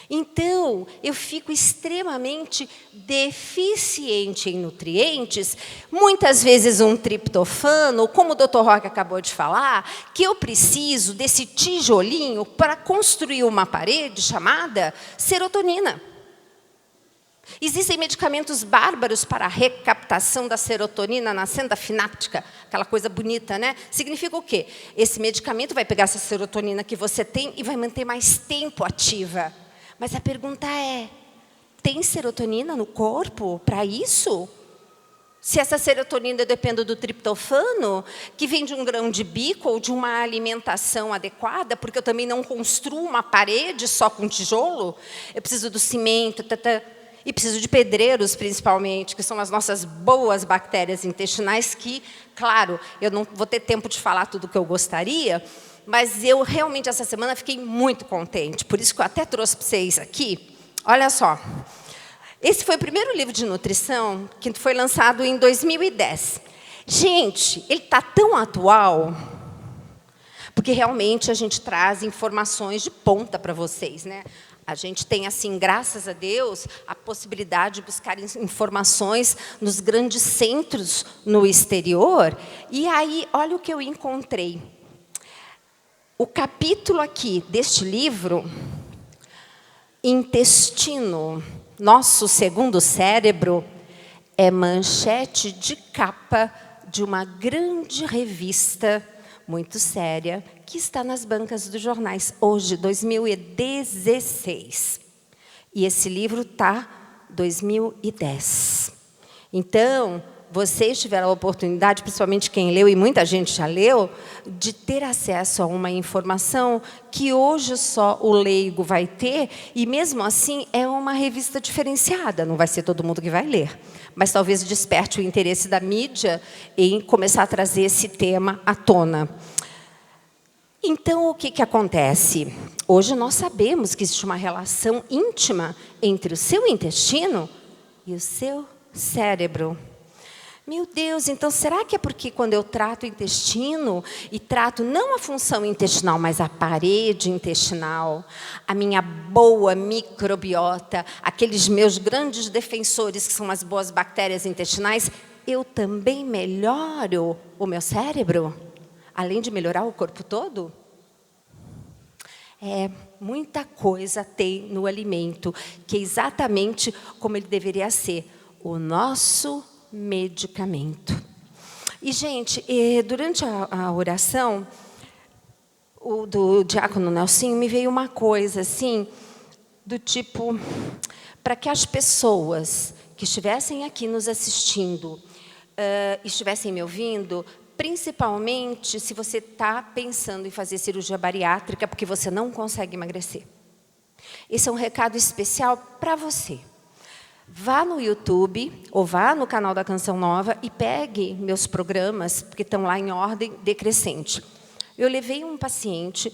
Então, eu fico extremamente deficiente em nutrientes, muitas vezes um triptofano, como o Dr. Roque acabou de falar, que eu preciso desse tijolinho para construir uma parede chamada serotonina. Existem medicamentos bárbaros para a recaptação da serotonina na senda sináptica, aquela coisa bonita, né? Significa o quê? Esse medicamento vai pegar essa serotonina que você tem e vai manter mais tempo ativa. Mas a pergunta é, tem serotonina no corpo para isso? Se essa serotonina depende do triptofano, que vem de um grão de bico ou de uma alimentação adequada, porque eu também não construo uma parede só com tijolo, eu preciso do cimento, e preciso de pedreiros, principalmente, que são as nossas boas bactérias intestinais, que, claro, eu não vou ter tempo de falar tudo o que eu gostaria, mas eu realmente, essa semana, fiquei muito contente. Por isso que eu até trouxe para vocês aqui. Olha só. Esse foi o primeiro livro de nutrição que foi lançado em 2010. Gente, ele está tão atual, porque realmente a gente traz informações de ponta para vocês, né? A gente tem, assim, graças a Deus, a possibilidade de buscar informações nos grandes centros no exterior. E aí, olha o que eu encontrei. O capítulo aqui deste livro, Intestino, Nosso Segundo Cérebro, é manchete de capa de uma grande revista muito séria que está nas bancas dos jornais hoje, 2016. E esse livro está 2010. Então, vocês tiveram a oportunidade, principalmente quem leu, e muita gente já leu, de ter acesso a uma informação que hoje só o leigo vai ter, e mesmo assim é uma revista diferenciada, não vai ser todo mundo que vai ler, mas talvez desperte o interesse da mídia em começar a trazer esse tema à tona. Então, o que acontece? Hoje nós sabemos que existe uma relação íntima entre o seu intestino e o seu cérebro. Meu Deus, então será que é porque quando eu trato o intestino e trato não a função intestinal, mas a parede intestinal, a minha boa microbiota, aqueles meus grandes defensores que são as boas bactérias intestinais, eu também melhoro o meu cérebro? Além de melhorar o corpo todo? Muita coisa tem no alimento, que é exatamente como ele deveria ser, o nosso medicamento. E, gente, durante a oração, do Diácono Nelsinho, me veio uma coisa assim, do tipo, para que as pessoas que estivessem aqui nos assistindo, estivessem me ouvindo, principalmente se você está pensando em fazer cirurgia bariátrica porque você não consegue emagrecer. Esse é um recado especial para você. Vá no YouTube ou vá no canal da Canção Nova e pegue meus programas, porque estão lá em ordem decrescente. Eu levei um paciente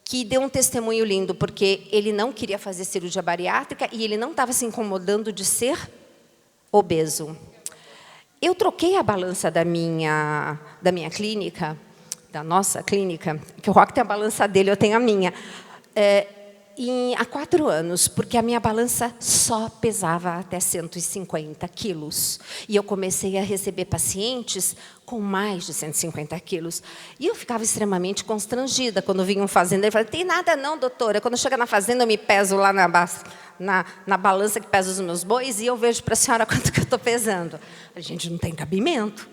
que deu um testemunho lindo, porque ele não queria fazer cirurgia bariátrica e ele não estava se incomodando de ser obeso. Eu troquei a balança da minha clínica, da nossa clínica, que o Roque tem a balança dele, eu tenho a minha, há 4 anos, porque a minha balança só pesava até 150 quilos. E eu comecei a receber pacientes com mais de 150 quilos. E eu ficava extremamente constrangida quando vinha um fazendeiro. Eu falei, tem nada não, doutora. Quando chega na fazenda, eu me peso lá na balança que pesa os meus bois e eu vejo para a senhora quanto que eu estou pesando. A gente não tem cabimento.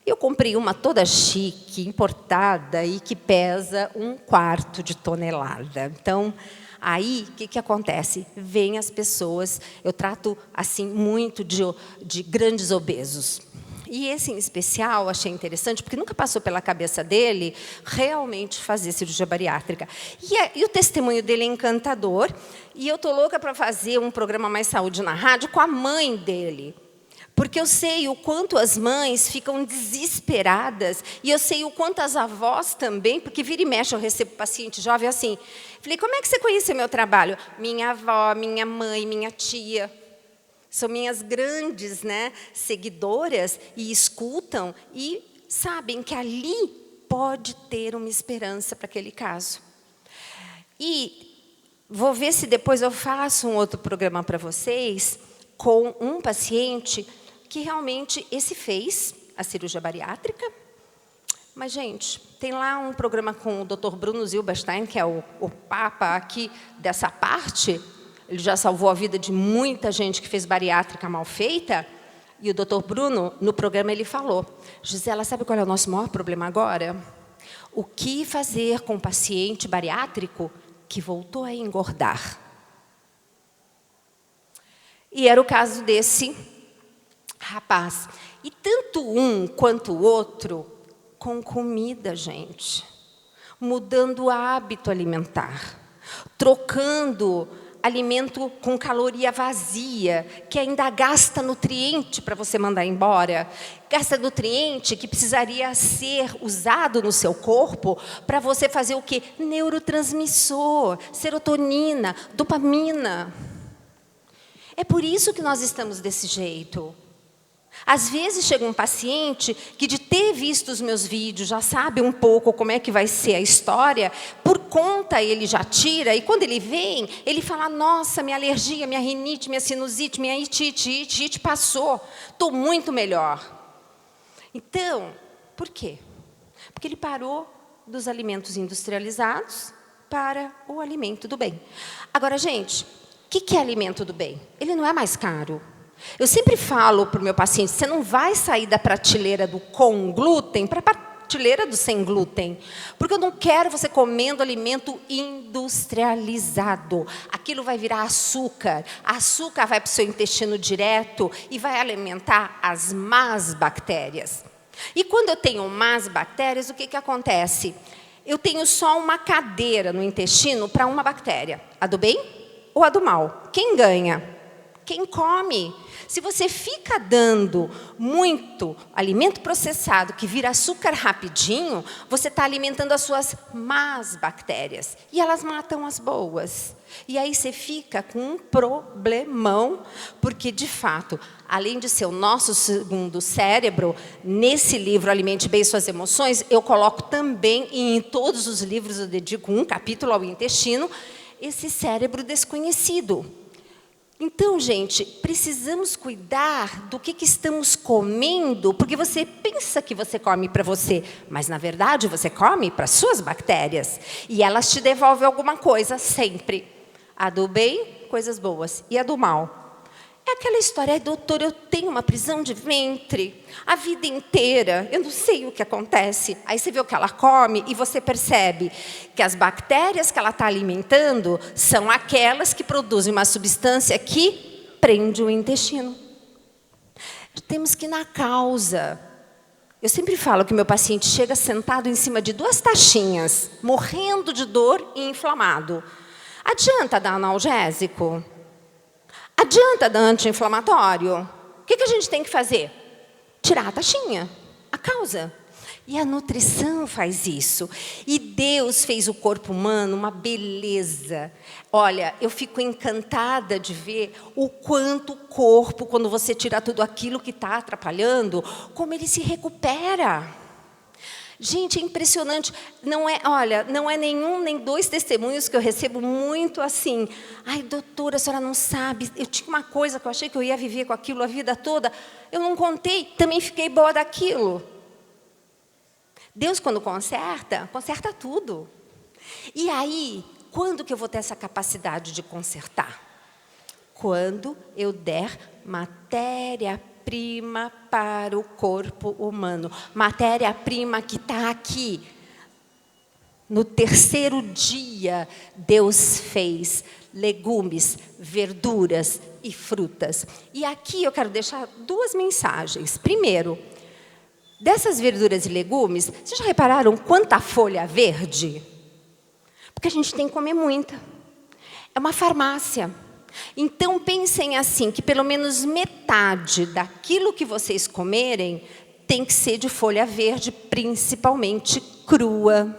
Eu comprei uma toda chique, importada, e que pesa 1/4 de tonelada. Então, aí, o que acontece? Vêm as pessoas, eu trato assim muito de grandes obesos. E esse, em especial, achei interessante, porque nunca passou pela cabeça dele realmente fazer cirurgia bariátrica. E o testemunho dele é encantador, e eu estou louca para fazer um programa Mais Saúde na rádio com a mãe dele. Porque eu sei o quanto as mães ficam desesperadas, e eu sei o quanto as avós também, porque vira e mexe eu recebo paciente jovem assim. Falei, como é que você conhece o meu trabalho? Minha avó, minha mãe, minha tia. São minhas grandes, seguidoras e escutam e sabem que ali pode ter uma esperança para aquele caso. E vou ver se depois eu faço um outro programa para vocês com um paciente que realmente esse fez a cirurgia bariátrica. Mas, gente, tem lá um programa com o Dr. Bruno Zilberstein, que é o papa aqui dessa parte. Ele já salvou a vida de muita gente que fez bariátrica mal feita. E o Dr. Bruno, no programa, ele falou, Gisela, sabe qual é o nosso maior problema agora? O que fazer com o paciente bariátrico que voltou a engordar? E era o caso desse rapaz. E tanto um quanto o outro, com comida, gente. Mudando o hábito alimentar. Trocando alimento com caloria vazia, que ainda gasta nutriente para você mandar embora. Gasta nutriente que precisaria ser usado no seu corpo para você fazer o quê? Neurotransmissor, serotonina, dopamina. É por isso que nós estamos desse jeito. Às vezes chega um paciente que, de ter visto os meus vídeos, já sabe um pouco como é que vai ser a história, por conta ele já tira, e quando ele vem, ele fala, nossa, minha alergia, minha rinite, minha sinusite, minha itite passou, estou muito melhor. Então, por quê? Porque ele parou dos alimentos industrializados para o alimento do bem. Agora, gente, o que é alimento do bem? Ele não é mais caro. Eu sempre falo para o meu paciente, você não vai sair da prateleira do com glúten para a prateleira do sem glúten. Porque eu não quero você comendo alimento industrializado. Aquilo vai virar açúcar. Açúcar vai para o seu intestino direto e vai alimentar as más bactérias. E quando eu tenho más bactérias, o que acontece? Eu tenho só uma cadeira no intestino para uma bactéria. A do bem ou a do mal? Quem ganha? Quem come? Se você fica dando muito alimento processado que vira açúcar rapidinho, você está alimentando as suas más bactérias. E elas matam as boas. E aí você fica com um problemão, porque, de fato, além de ser o nosso segundo cérebro, nesse livro Alimente Bem Suas Emoções, eu coloco também, e em todos os livros eu dedico um capítulo ao intestino, esse cérebro desconhecido. Então, gente, precisamos cuidar do que estamos comendo, porque você pensa que você come para você, mas, na verdade, você come para suas bactérias. E elas te devolvem alguma coisa, sempre. A do bem, coisas boas. E a do mal? É aquela história: ai, doutor, eu tenho uma prisão de ventre a vida inteira, eu não sei o que acontece. Aí você vê o que ela come e você percebe que as bactérias que ela está alimentando são aquelas que produzem uma substância que prende o intestino. Temos que ir na causa. Eu sempre falo que meu paciente chega sentado em cima de 2 taxinhas, morrendo de dor e inflamado. Adianta dar analgésico? Adianta dar anti-inflamatório? O que a gente tem que fazer? Tirar a taxinha, a causa. E a nutrição faz isso. E Deus fez o corpo humano uma beleza. Olha, eu fico encantada de ver o quanto o corpo, quando você tira tudo aquilo que está atrapalhando, como ele se recupera. Gente, é impressionante. Não é nenhum nem 2 testemunhos que eu recebo muito assim. Ai, doutora, a senhora não sabe. Eu tinha uma coisa que eu achei que eu ia viver com aquilo a vida toda. Eu não contei, também fiquei boa daquilo. Deus, quando conserta tudo. E aí, quando que eu vou ter essa capacidade de consertar? Quando eu der matéria-prima para o corpo humano. Matéria-prima que está aqui. No 3º dia, Deus fez legumes, verduras e frutas. E aqui eu quero deixar 2 mensagens. Primeiro, dessas verduras e legumes, vocês já repararam quanta folha verde? Porque a gente tem que comer muita. É uma farmácia. Então, pensem assim, que pelo menos metade daquilo que vocês comerem tem que ser de folha verde, principalmente crua.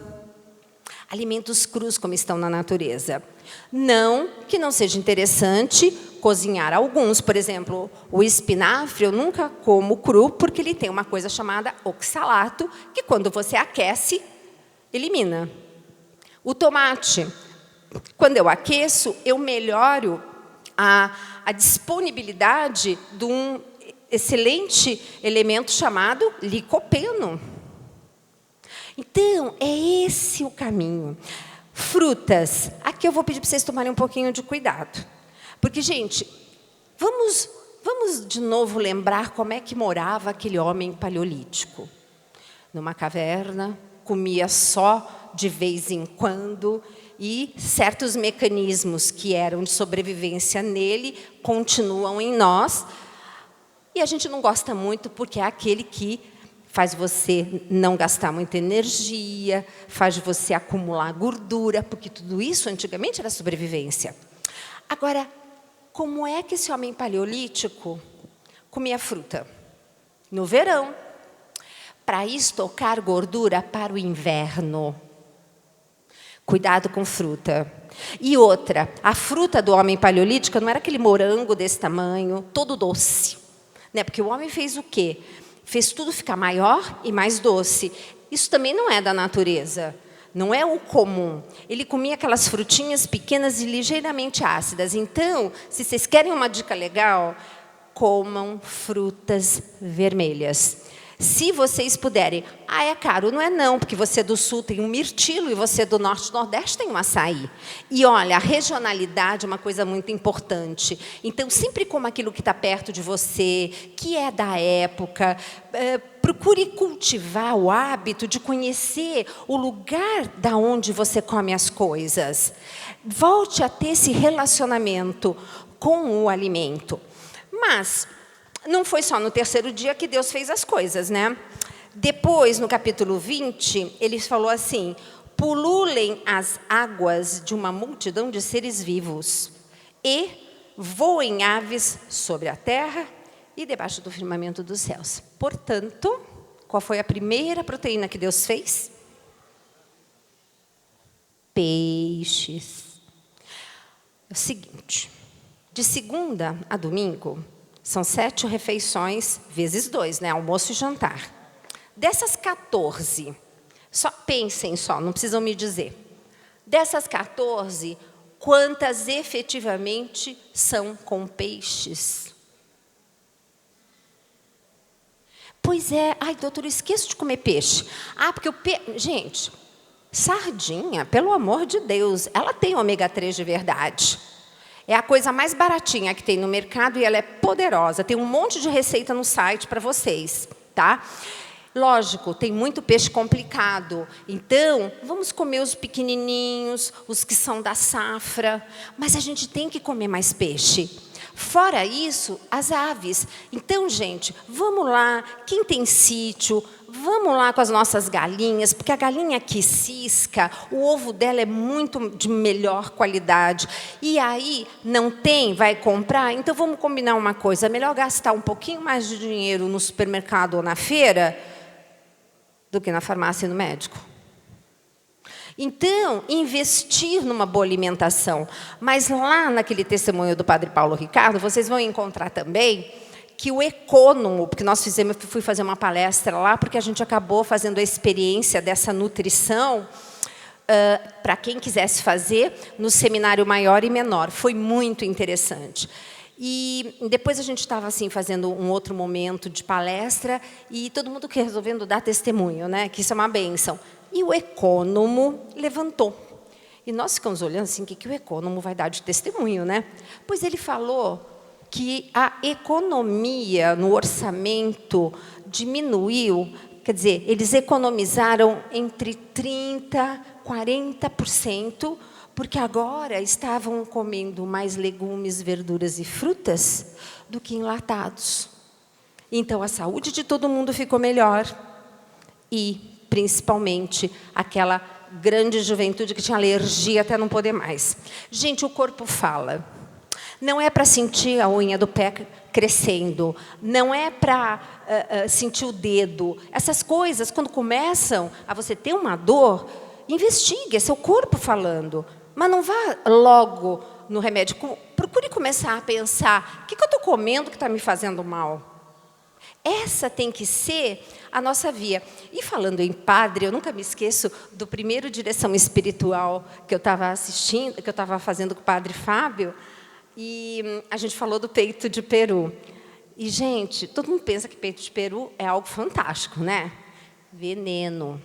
Alimentos crus como estão na natureza. Não que não seja interessante cozinhar alguns. Por exemplo, o espinafre eu nunca como cru, porque ele tem uma coisa chamada oxalato, que quando você aquece, elimina. O tomate, quando eu aqueço, eu melhoro a disponibilidade de um excelente elemento chamado licopeno. Então, é esse o caminho. Frutas. Aqui eu vou pedir para vocês tomarem um pouquinho de cuidado. Porque, gente, vamos de novo lembrar como é que morava aquele homem paleolítico. Numa caverna, comia só de vez em quando, e certos mecanismos que eram de sobrevivência nele continuam em nós. E a gente não gosta muito porque é aquele que faz você não gastar muita energia, faz você acumular gordura, porque tudo isso antigamente era sobrevivência. Agora, como é que esse homem paleolítico comia fruta? No verão, para estocar gordura para o inverno. Cuidado com fruta. E outra, a fruta do homem paleolítico não era aquele morango desse tamanho, todo doce. Né? Porque o homem fez o quê? Fez tudo ficar maior e mais doce. Isso também não é da natureza. Não é o comum. Ele comia aquelas frutinhas pequenas e ligeiramente ácidas. Então, se vocês querem uma dica legal, comam frutas vermelhas. Se vocês puderem. Ah, é caro? Não é não, porque você do sul tem um mirtilo e você do norte e nordeste tem um açaí. E olha, a regionalidade é uma coisa muito importante. Então, sempre coma aquilo que está perto de você, que é da época. Procure cultivar o hábito de conhecer o lugar da onde você come as coisas. Volte a ter esse relacionamento com o alimento. Mas não foi só no 3º dia que Deus fez as coisas, né? Depois, no capítulo 20, ele falou assim: pululem as águas de uma multidão de seres vivos e voem aves sobre a terra e debaixo do firmamento dos céus. Portanto, qual foi a primeira proteína que Deus fez? Peixes. É o seguinte, de segunda a domingo, são 7 refeições, vezes 2, né? Almoço e jantar. Dessas 14, só pensem só, não precisam me dizer. Dessas 14, quantas efetivamente são com peixes? Pois é. Ai, doutor, eu esqueço de comer peixe. Ah, porque o peixe... Gente, sardinha, pelo amor de Deus, ela tem ômega 3 de verdade. É a coisa mais baratinha que tem no mercado e ela é poderosa. Tem um monte de receita no site para vocês, tá? Lógico, tem muito peixe complicado. Então, vamos comer os pequenininhos, os que são da safra. Mas a gente tem que comer mais peixe. Fora isso, as aves. Então, gente, vamos lá. Quem tem sítio, vamos lá com as nossas galinhas, porque a galinha que cisca, o ovo dela é muito de melhor qualidade. E aí, não tem, vai comprar? Então, vamos combinar uma coisa. É melhor gastar um pouquinho mais de dinheiro no supermercado ou na feira do que na farmácia e no médico. Então, investir numa boa alimentação. Mas lá naquele testemunho do Padre Paulo Ricardo, vocês vão encontrar também que o econômico, porque eu fui fazer uma palestra lá, porque a gente acabou fazendo a experiência dessa nutrição, para quem quisesse fazer, no seminário maior e menor. Foi muito interessante. E depois a gente estava assim, fazendo um outro momento de palestra, e todo mundo resolvendo dar testemunho, né? Que isso é uma bênção. E o econômico levantou. E nós ficamos olhando assim, o que o econômico vai dar de testemunho, né? Pois ele falou que a economia no orçamento diminuiu, quer dizer, eles economizaram entre 30% e 40%, porque agora estavam comendo mais legumes, verduras e frutas do que enlatados. Então, a saúde de todo mundo ficou melhor. E, principalmente, aquela grande juventude que tinha alergia até não poder mais. Gente, o corpo fala. Não é para sentir a unha do pé crescendo. Não é para sentir o dedo. Essas coisas, quando começam a você ter uma dor, investigue, é seu corpo falando. Mas não vá logo no remédio. Procure começar a pensar, o que eu estou comendo que está me fazendo mal? Essa tem que ser a nossa via. E falando em padre, eu nunca me esqueço do primeiro direção espiritual que eu estava assistindo, que eu estava fazendo com o padre Fábio, e a gente falou do peito de peru. E, gente, todo mundo pensa que peito de peru é algo fantástico, né? Veneno.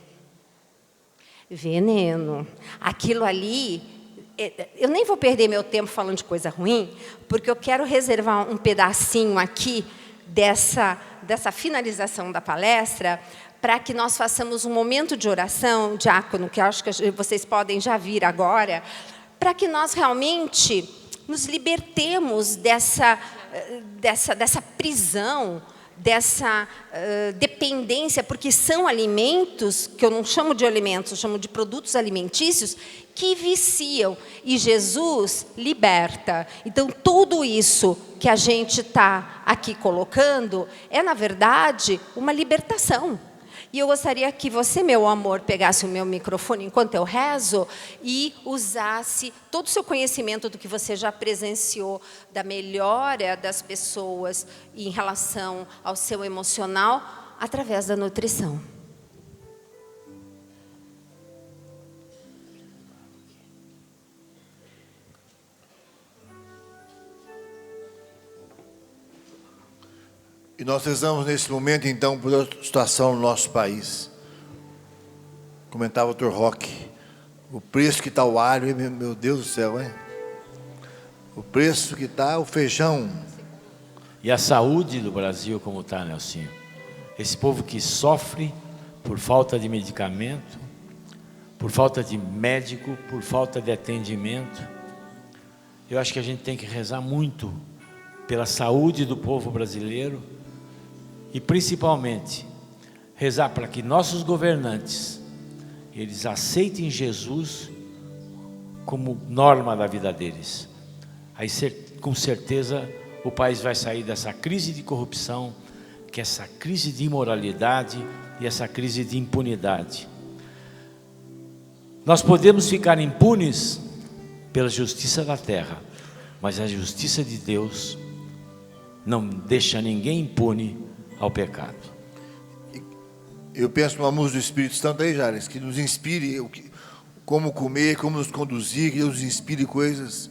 Veneno. Aquilo ali, eu nem vou perder meu tempo falando de coisa ruim, porque eu quero reservar um pedacinho aqui dessa finalização da palestra, para que nós façamos um momento de oração, diácono, que eu acho que vocês podem já vir agora, para que nós realmente nos libertemos dessa prisão, dessa dependência, porque são alimentos, que eu não chamo de alimentos, eu chamo de produtos alimentícios, que viciam, e Jesus liberta. Então, tudo isso que a gente está aqui colocando é, na verdade, uma libertação. E eu gostaria que você, meu amor, pegasse o meu microfone enquanto eu rezo e usasse todo o seu conhecimento do que você já presenciou, da melhora das pessoas em relação ao seu emocional, através da nutrição. E nós rezamos nesse momento, então, por a situação no nosso país. Comentava o Dr. Roque, o preço que está o alho, meu Deus do céu, hein? O preço que está o feijão. E a saúde do Brasil como está, Nelsinho? Esse povo que sofre por falta de medicamento, por falta de médico, por falta de atendimento. Eu acho que a gente tem que rezar muito pela saúde do povo brasileiro e principalmente rezar para que nossos governantes eles aceitem Jesus como norma da vida deles. Aí com certeza o país vai sair dessa crise de corrupção, que é essa crise de imoralidade e essa crise de impunidade. Nós podemos ficar impunes pela justiça da terra, mas a justiça de Deus não deixa ninguém impune ao pecado. Eu penso numa música do Espírito Santo aí, Jales, que nos inspire como comer, como nos conduzir, que nos inspire coisas.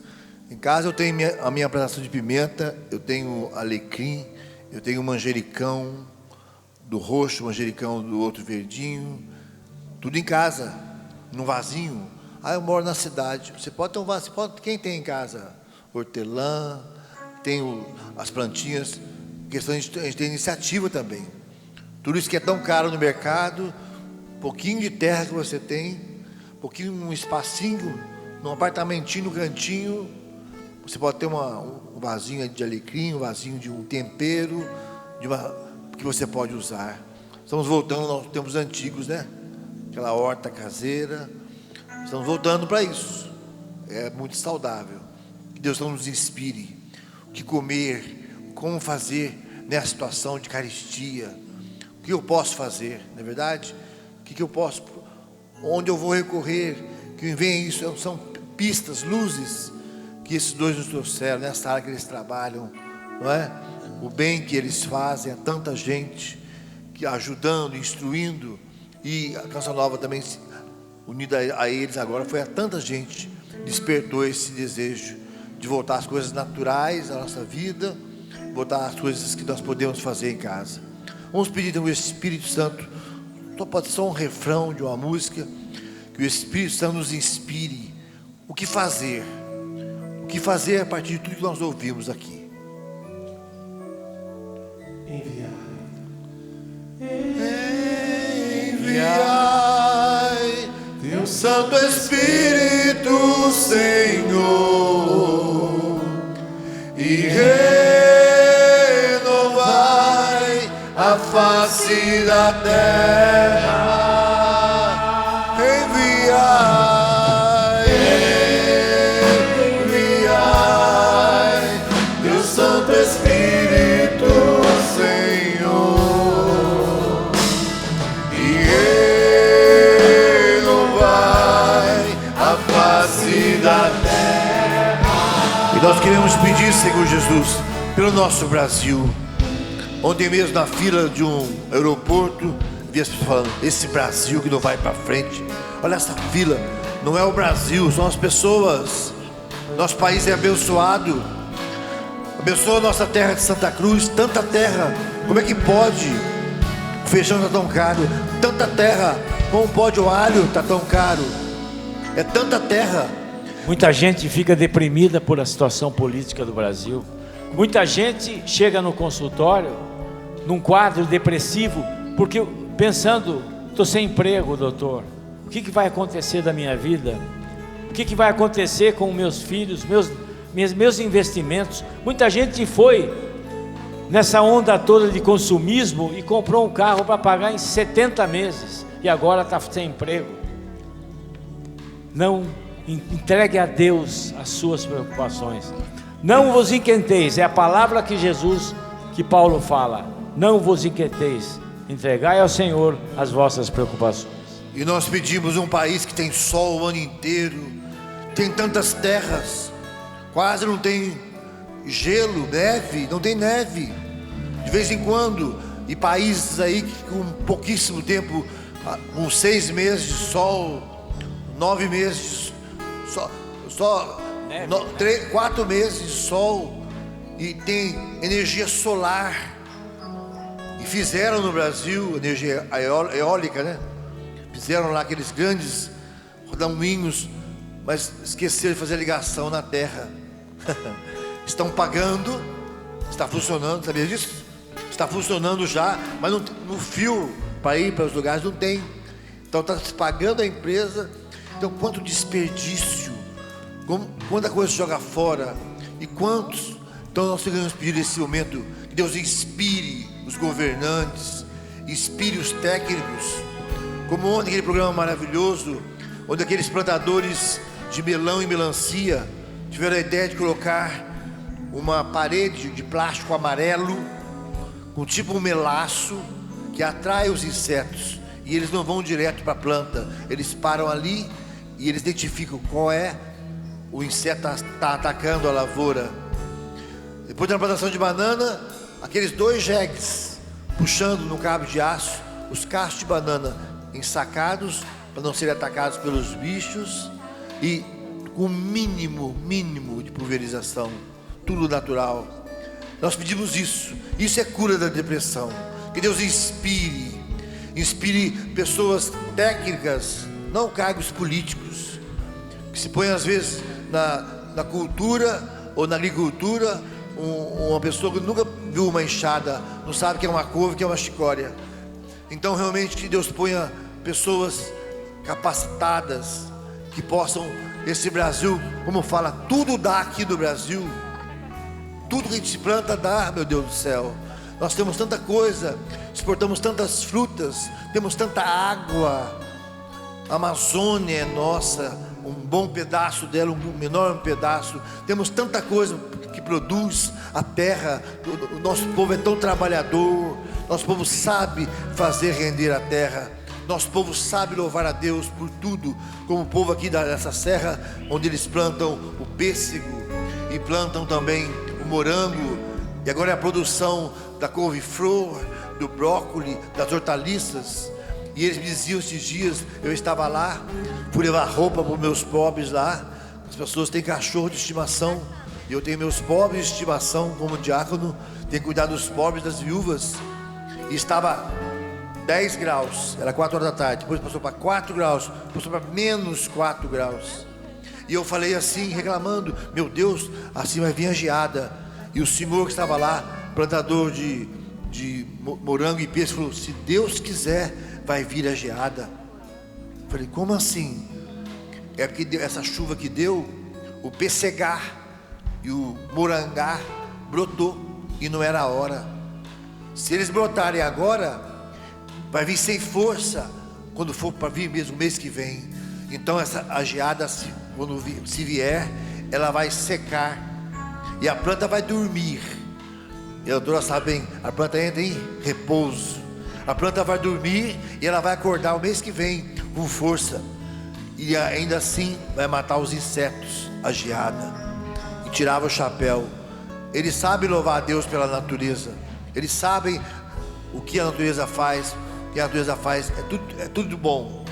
Em casa eu tenho a minha plantação de pimenta, eu tenho alecrim, eu tenho manjericão do roxo, manjericão do outro verdinho, tudo em casa, num vasinho. Eu moro na cidade. Você pode ter um vaso, quem tem em casa hortelã, tem as plantinhas, questão de a gente ter iniciativa também. Tudo isso que é tão caro no mercado, pouquinho de terra que você tem, pouquinho, um espacinho, num apartamentinho no cantinho, você pode ter um vasinho de alecrim, um vasinho de um tempero, que você pode usar. Estamos voltando aos tempos antigos, né? Aquela horta caseira. Estamos voltando para isso. É muito saudável. Que Deus não nos inspire. O que comer, como fazer nessa situação de carestia. O que eu posso fazer, não é verdade? O que eu posso, onde eu vou recorrer? Que vem isso, são pistas, luzes que esses dois nos trouxeram nessa área que eles trabalham, não é? O bem que eles fazem a tanta gente, que ajudando, instruindo, e a Canção Nova também unida a eles agora, foi a tanta gente, despertou esse desejo de voltar às coisas naturais da nossa vida, voltar às coisas que nós podemos fazer em casa. Vamos pedir ao Espírito Santo, pode ser só um refrão de uma música, que o Espírito Santo nos inspire o que fazer a partir de tudo que nós ouvimos aqui. Enviai teu Santo Espírito, Senhor, e renovai a face da terra. Enviai teu Santo Espírito, Senhor, e renovai a face da terra. E nós queremos pedir, Senhor Jesus, pelo nosso Brasil. Ontem mesmo na fila de um aeroporto, vi as pessoas falando, esse Brasil que não vai para frente. Olha essa fila, não é o Brasil, são as pessoas. Nosso país é abençoado. Abençoa a nossa terra de Santa Cruz, tanta terra. Como é que pode? O feijão está tão caro. Tanta terra, como pode o alho está tão caro? É tanta terra. Muita gente fica deprimida por a situação política do Brasil. Muita gente chega no consultório num quadro depressivo, porque pensando, estou sem emprego, doutor, o que vai acontecer da minha vida? O que vai acontecer com meus filhos, meus investimentos? Muita gente foi nessa onda toda de consumismo e comprou um carro para pagar em 70 meses e agora está sem emprego. Não entregue a Deus as suas preocupações. Não vos inquieteis, é a palavra que Paulo fala. Não vos inquieteis, entregai ao Senhor as vossas preocupações. E nós pedimos um país que tem sol o ano inteiro, tem tantas terras, quase não tem gelo, neve, não tem neve, de vez em quando, e países aí que com pouquíssimo tempo, com 6 meses de sol, 9 meses de sol, 4 meses de sol, e tem energia solar. E fizeram no Brasil energia eólica, né? Fizeram lá aqueles grandes rodamuinhos, mas esqueceram de fazer a ligação na terra. Estão pagando, está funcionando, sabia disso? Está funcionando já, mas no fio para ir para os lugares não tem. Então está se pagando a empresa. Então quanto desperdício, quanta coisa se joga fora, e quantos. Então nós queremos pedir nesse momento que Deus inspire os governantes, inspire os técnicos, como ontem aquele programa maravilhoso, onde aqueles plantadores de melão e melancia tiveram a ideia de colocar uma parede de plástico amarelo, com tipo um melaço, que atrai os insetos, e eles não vão direto para a planta, eles param ali, e eles identificam qual é o inseto que está atacando a lavoura. Depois da plantação de banana, aqueles 2 jegues puxando no cabo de aço os cachos de banana ensacados para não serem atacados pelos bichos, e com o mínimo de pulverização, tudo natural. Nós pedimos isso é cura da depressão. Que Deus inspire pessoas técnicas, não cargos políticos, que se põem às vezes na cultura, ou na agricultura, uma pessoa que nunca viu uma enxada, não sabe o que é uma couve, o que é uma chicória. Então realmente que Deus ponha pessoas capacitadas, que possam, esse Brasil, como fala, tudo dá aqui do Brasil, tudo que a gente planta dá, meu Deus do céu. Nós temos tanta coisa, exportamos tantas frutas, temos tanta água, a Amazônia é nossa, um bom pedaço dela, um enorme pedaço, temos tanta coisa que produz a terra, o nosso povo é tão trabalhador, nosso povo sabe fazer render a terra, nosso povo sabe louvar a Deus por tudo, como o povo aqui dessa serra, onde eles plantam o pêssego, e plantam também o morango, e agora é a produção da couve-flor, do brócolis, das hortaliças. E eles me diziam esses dias, eu estava lá, fui levar roupa para os meus pobres lá. As pessoas têm cachorro de estimação, e eu tenho meus pobres de estimação como diácono, tenho que cuidar dos pobres, das viúvas. E estava 10 graus, era 4 horas da tarde, depois passou para 4 graus, passou para menos 4 graus. E eu falei assim, reclamando, meu Deus, assim vai vir a geada. E o senhor que estava lá, plantador de morango e peixe, falou, se Deus quiser, vai vir a geada. Eu falei, como assim? É porque essa chuva que deu, o pessegar e o morangá brotou, e não era a hora. Se eles brotarem agora, vai vir sem força, quando for para vir mesmo mês que vem. Então a geada, quando se vier, ela vai secar, e a planta vai dormir. E a doutora sabe bem, a planta entra em repouso, a planta vai dormir, e ela vai acordar o mês que vem, com força, e ainda assim vai matar os insetos, a geada. E tirava o chapéu. Eles sabem louvar a Deus pela natureza, eles sabem o que a natureza faz, o que a natureza faz, é tudo bom.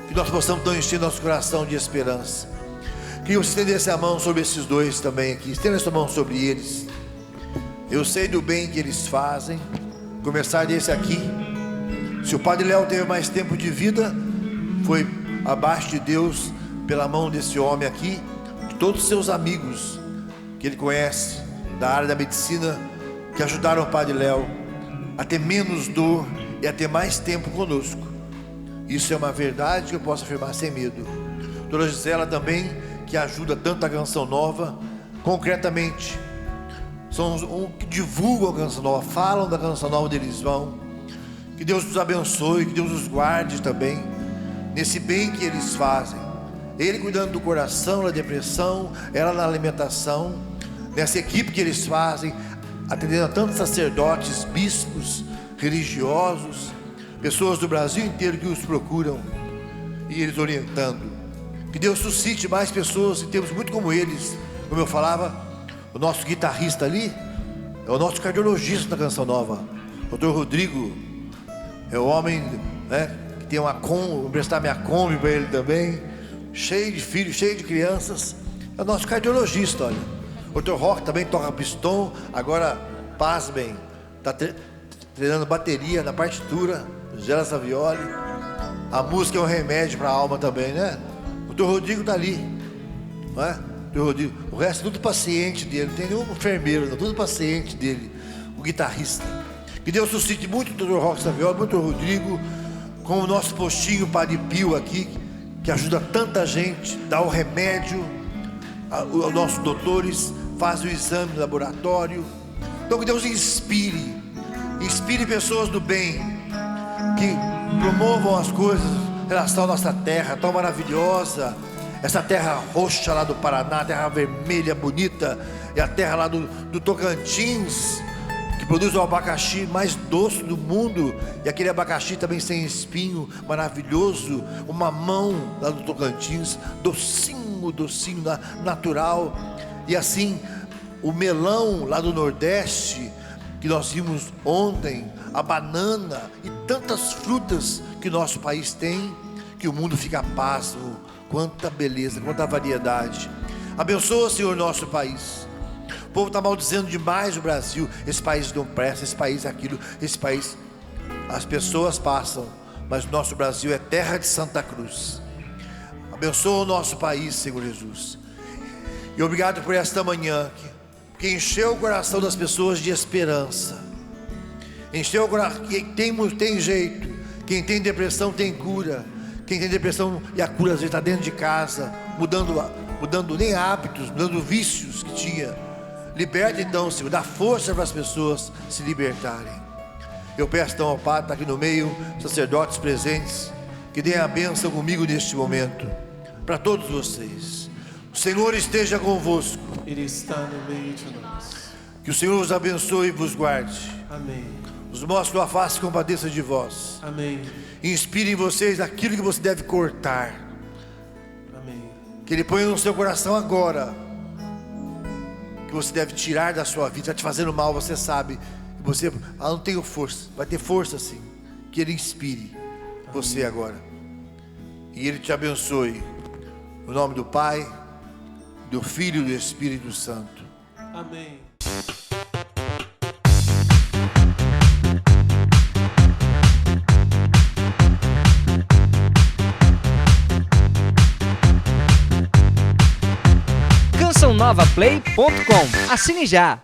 Que nós possamos então encher nosso coração de esperança. Que você estendesse a mão sobre esses dois também aqui, estenda a sua mão sobre eles. Eu sei do bem que eles fazem. Começar desse aqui. Se o Padre Léo teve mais tempo de vida, foi abaixo de Deus, pela mão desse homem aqui, de todos os seus amigos que ele conhece, da área da medicina, que ajudaram o Padre Léo a ter menos dor e a ter mais tempo conosco. Isso é uma verdade que eu posso afirmar sem medo. Dona Gisela também, que ajuda tanto a Canção Nova, concretamente, são os que divulgam a Canção Nova, falam da Canção Nova onde eles vão. Que Deus nos abençoe, que Deus os guarde também, nesse bem que eles fazem. Ele cuidando do coração, da depressão, ela na alimentação, nessa equipe que eles fazem, atendendo a tantos sacerdotes, bispos, religiosos, pessoas do Brasil inteiro que os procuram, e eles orientando. Que Deus suscite mais pessoas, e temos muito como eles. Como eu falava, o nosso guitarrista ali é o nosso cardiologista da Canção Nova, Dr. Rodrigo. É o homem, né, que tem uma Kombi, vou emprestar minha Kombi para ele também, cheio de filhos, cheio de crianças. É o nosso cardiologista, olha. O Dr. Rock também toca pistão, agora, pasmem, está treinando bateria na partitura, Gela Savioli. A música é um remédio para a alma também, né? O Dr. Rodrigo está ali, não é? O resto é tudo paciente dele, não tem nenhum enfermeiro, não, tudo paciente dele, o guitarrista. Que Deus suscite muito o Dr. Roque Saviola, muito o Rodrigo, com o nosso postinho Padre Pio aqui, que ajuda tanta gente, dá o remédio, os nossos doutores fazem o exame no laboratório. Então que Deus inspire pessoas do bem, que promovam as coisas em relação à nossa terra tão maravilhosa, essa terra roxa lá do Paraná, terra vermelha, bonita, e a terra lá do Tocantins, que produz o abacaxi mais doce do mundo, e aquele abacaxi também sem espinho, maravilhoso, o mamão lá do Tocantins, docinho, natural, e assim, o melão lá do Nordeste, que nós vimos ontem, a banana, e tantas frutas que nosso país tem, que o mundo fica pasmo. Quanta beleza, quanta variedade. Abençoa, Senhor, nosso país. O povo está maldizendo demais o Brasil. Esse país não presta, esse país aquilo, esse país. As pessoas passam, mas o nosso Brasil é terra de Santa Cruz. Abençoa o nosso país, Senhor Jesus. E obrigado por esta manhã que encheu o coração das pessoas de esperança. Encheu o coração. Quem tem jeito, quem tem depressão tem cura. Quem tem depressão e a cura às vezes está dentro de casa, mudando nem hábitos, mudando vícios que tinha. Liberta então, Senhor, dá força para as pessoas se libertarem. Eu peço então ao Pai, está aqui no meio, sacerdotes presentes, que deem a bênção comigo neste momento, para todos vocês. O Senhor esteja convosco. Ele está no meio de nós. Que o Senhor vos abençoe e vos guarde. Amém. Os mostre a face e compadeça de vós. Amém. E inspire em vocês aquilo que você deve cortar. Amém. Que Ele ponha no seu coração agora, que você deve tirar da sua vida. Está te fazendo mal, você sabe. Você, não tenho força. Vai ter força sim. Que Ele inspire você agora. E Ele te abençoe. No nome do Pai, do Filho e do Espírito Santo. Amém. CançãoNovaPlay.com. Assine já!